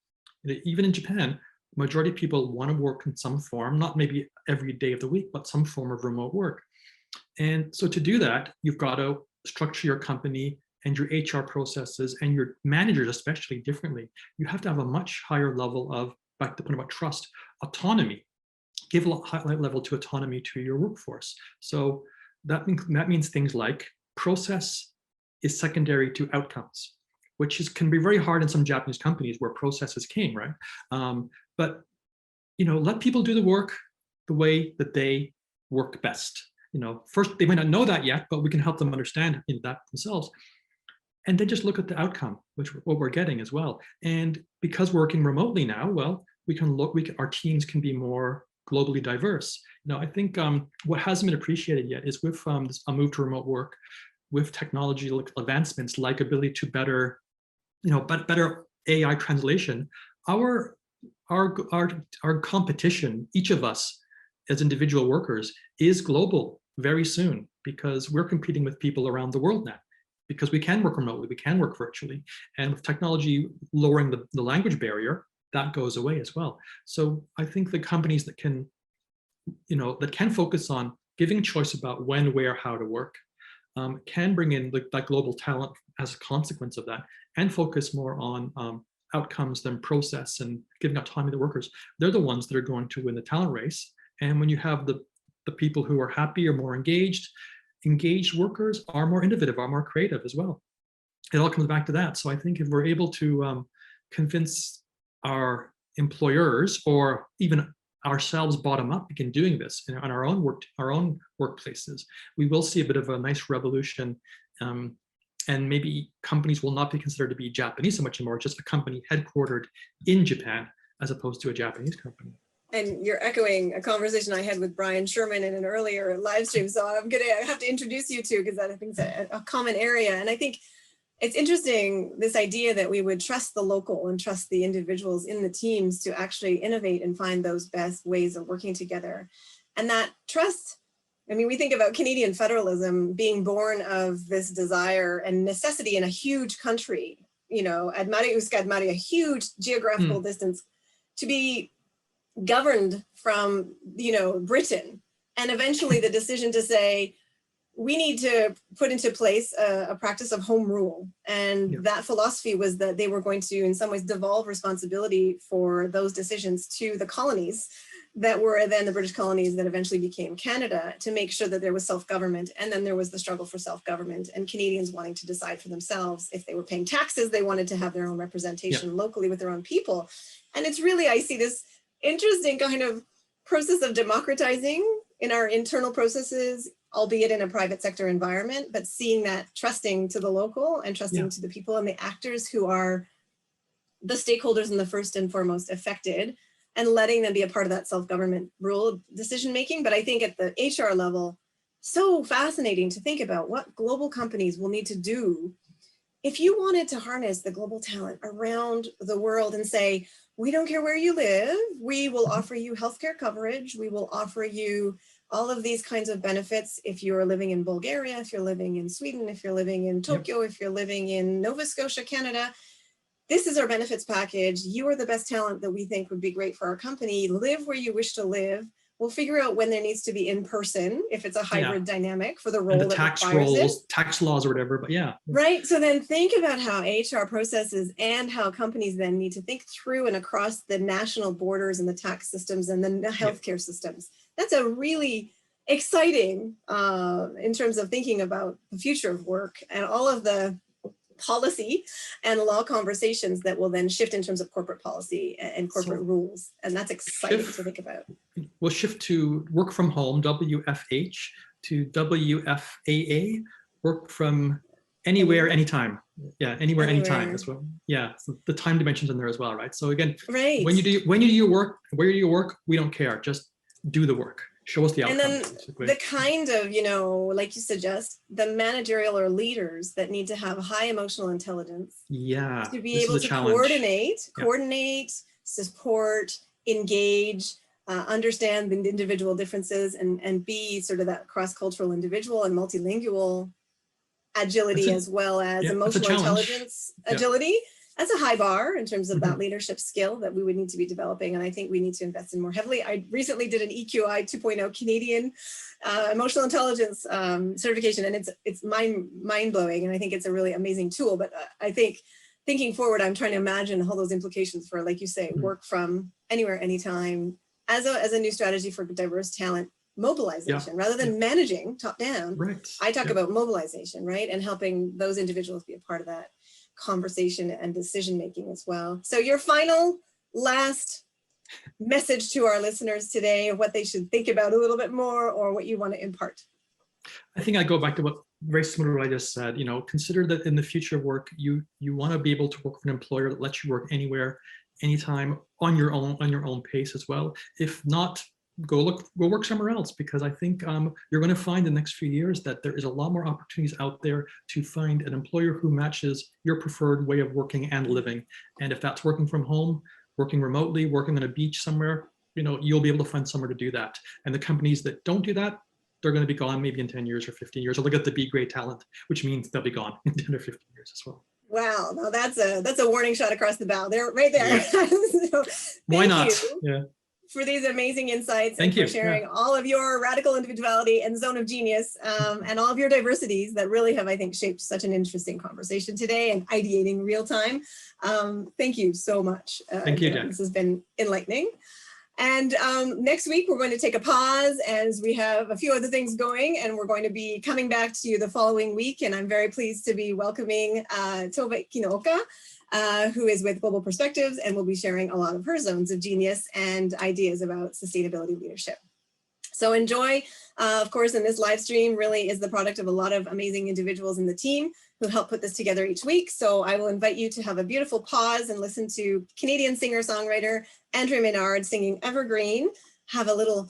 C: even in Japan, majority of people want to work in some form, not maybe every day of the week, but some form of remote work. And so to do that, you've got to structure your company and your HR processes and your managers especially differently. You have to have a much higher level of, back to the point about trust, autonomy. Give a high level to autonomy to your workforce. So that means things like process is secondary to outcomes, which can be very hard in some Japanese companies where process is king, right? But let people do the work the way that they work best. First, they might not know that yet, but we can help them understand that themselves. And then just look at the outcome, what we're getting as well. And because we're working remotely now, well, our teams can be more globally diverse. I think what hasn't been appreciated yet is with a move to remote work, with technology advancements like ability to better AI translation, our competition, each of us as individual workers, is global very soon, because we're competing with people around the world now, because we can work remotely, we can work virtually, and with technology lowering the language barrier, that goes away as well. So I think the companies that can focus on giving choice about when, where, how to work, can bring in that global talent as a consequence of that, and focus more on outcomes than process and giving autonomy to workers. They're the ones that are going to win the talent race. And when you have the people who are happy or more engaged workers are more innovative, are more creative as well. It all comes back to that. So I think if we're able to convince our employers, or even ourselves bottom up, begin doing this on our own workplaces, we will see a bit of a nice revolution. And maybe companies will not be considered to be Japanese so much anymore, just a company headquartered in Japan as opposed to a Japanese company.
B: And you're echoing a conversation I had with Brian Sherman in an earlier live stream. So I have to introduce you to, because I think it's a common area. And I think it's interesting, this idea that we would trust the local and trust the individuals in the teams to actually innovate and find those best ways of working together. And that trust, we think about Canadian federalism being born of this desire and necessity in a huge country, a huge geographical distance, to be governed from, Britain. And eventually the decision to say, we need to put into place a practice of home rule. And that philosophy was that they were going to, in some ways, devolve responsibility for those decisions to the colonies that were then the British colonies that eventually became Canada, to make sure that there was self-government. And then there was the struggle for self-government and Canadians wanting to decide for themselves. If they were paying taxes, they wanted to have their own representation locally with their own people. And it's really, I see this interesting kind of process of democratizing in our internal processes, albeit in a private sector environment, but seeing that trusting to the local and trusting to the people and the actors who are the stakeholders and the first and foremost affected, and letting them be a part of that self-government rule decision-making. But I think at the HR level, so fascinating to think about what global companies will need to do if you wanted to harness the global talent around the world and say, we don't care where you live, we will offer you healthcare coverage, we will offer you all of these kinds of benefits if you're living in Bulgaria, if you're living in Sweden, if you're living in Tokyo, if you're living in Nova Scotia, Canada. This is our benefits package. You are the best talent that we think would be great for our company. Live where you wish to live. We'll figure out when there needs to be in person, if it's a hybrid dynamic for the role
C: and the
B: that requires it.
C: Tax laws or whatever, but
B: Right, so then think about how HR processes and how companies then need to think through and across the national borders and the tax systems and the healthcare systems. That's a really exciting in terms of thinking about the future of work and all of the policy and law conversations that will then shift in terms of corporate policy and corporate rules. And that's exciting to think about.
C: We'll shift to work from home, WFH, to WFAA, work from anywhere, anytime. Yeah, anywhere, anytime as well. Yeah, so the time dimensions in there as well, right? So again, when you do your work, where you work, we don't care. Just do the work. Show us the outcome.
B: And then the kind of, like you suggest, the managerial or leaders that need to have high emotional intelligence. To be able to coordinate, support, engage, understand the individual differences and be sort of that cross-cultural individual and multilingual agility as well as emotional intelligence agility. that's a high bar in terms of that leadership skill that we would need to be developing. And I think we need to invest in more heavily. I recently did an EQI 2.0 Canadian emotional intelligence certification, and it's mind-blowing. And I think it's a really amazing tool. But I think thinking forward, I'm trying to imagine all those implications for, like you say, work from anywhere, anytime, as a new strategy for diverse talent mobilization, rather than managing top down.
C: Right.
B: I talk about mobilization, right? And helping those individuals be a part of that conversation and decision making as well. So your final last message to our listeners today of what they should think about a little bit more, or what you want to impart.
C: I think I go back to what very similar to what I just said. Consider that in the future of work, you want to be able to work for an employer that lets you work anywhere, anytime, on your own pace as well. If not, go work somewhere else, because I think you're going to find in the next few years that there is a lot more opportunities out there to find an employer who matches your preferred way of working and living. And if that's working from home, working remotely, working on a beach somewhere, you'll be able to find somewhere to do that. And the companies that don't do that, they're going to be gone maybe in 10 years or 15 years. Or look at the B grade talent, which means they'll be gone in 10 or 15 years as well.
B: Wow, no, that's a warning shot across the bow. They're right there.
C: Yeah.
B: So,
C: why not?
B: Yeah. For these amazing insights.
C: Thank
B: and
C: you
B: for sharing all of your radical individuality and zone of genius, and all of your diversities that really have, I think, shaped such an interesting conversation today and ideating real time. Thank you so much.
C: Thank you, Jen.
B: This has been enlightening. And next week, we're going to take a pause as we have a few other things going, and we're going to be coming back to you the following week. And I'm very pleased to be welcoming Tove Kinooka, who is with Global Perspectives, and will be sharing a lot of her zones of genius and ideas about sustainability leadership. So enjoy. Of course, and this live stream really is the product of a lot of amazing individuals in the team who help put this together each week. So I will invite you to have a beautiful pause and listen to Canadian singer-songwriter Andrea Menard singing Evergreen. Have a little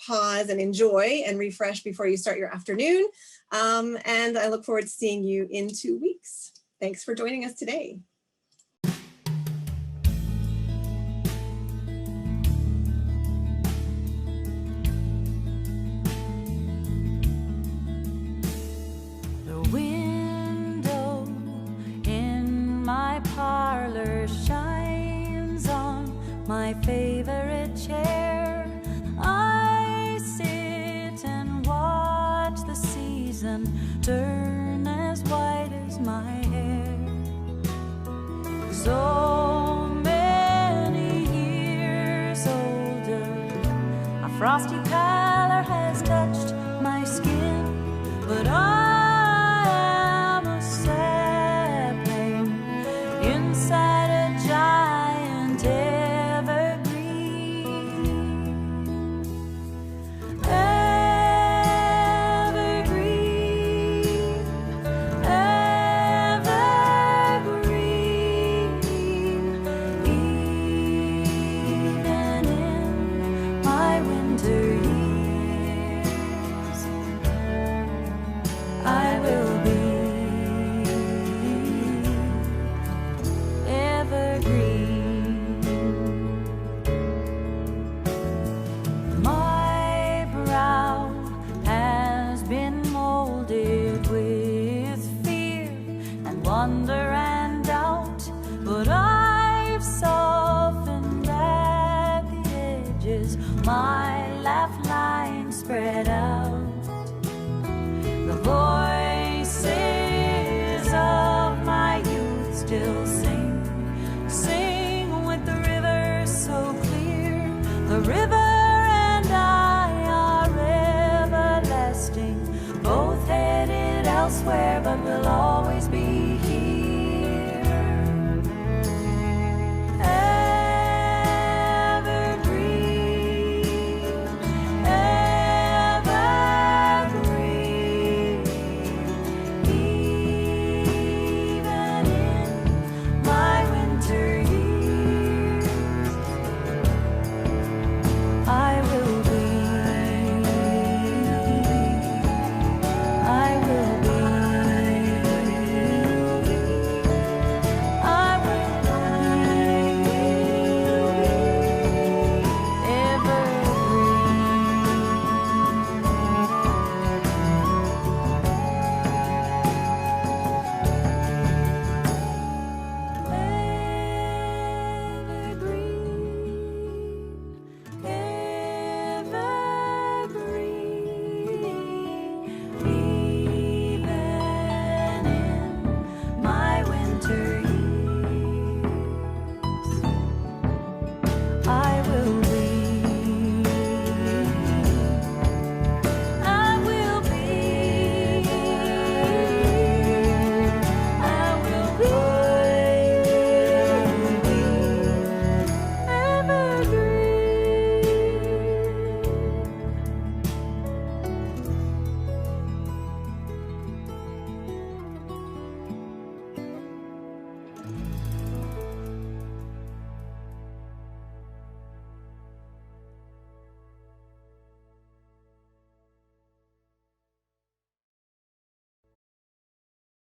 B: pause and enjoy and refresh before you start your afternoon. And I look forward to seeing you in 2 weeks. Thanks for joining us today.
D: The window in my parlor shines on my favorite chair. I sit and watch the season turn as white as my hair. So many years older, a frosty pallor has touched my skin, but I am a sapling inside a giant evergreen. Evergreen, evergreen, even in my winter years, I will be evergreen. My brow has been molded with fear and wonder and doubt, but I've softened at the edges. My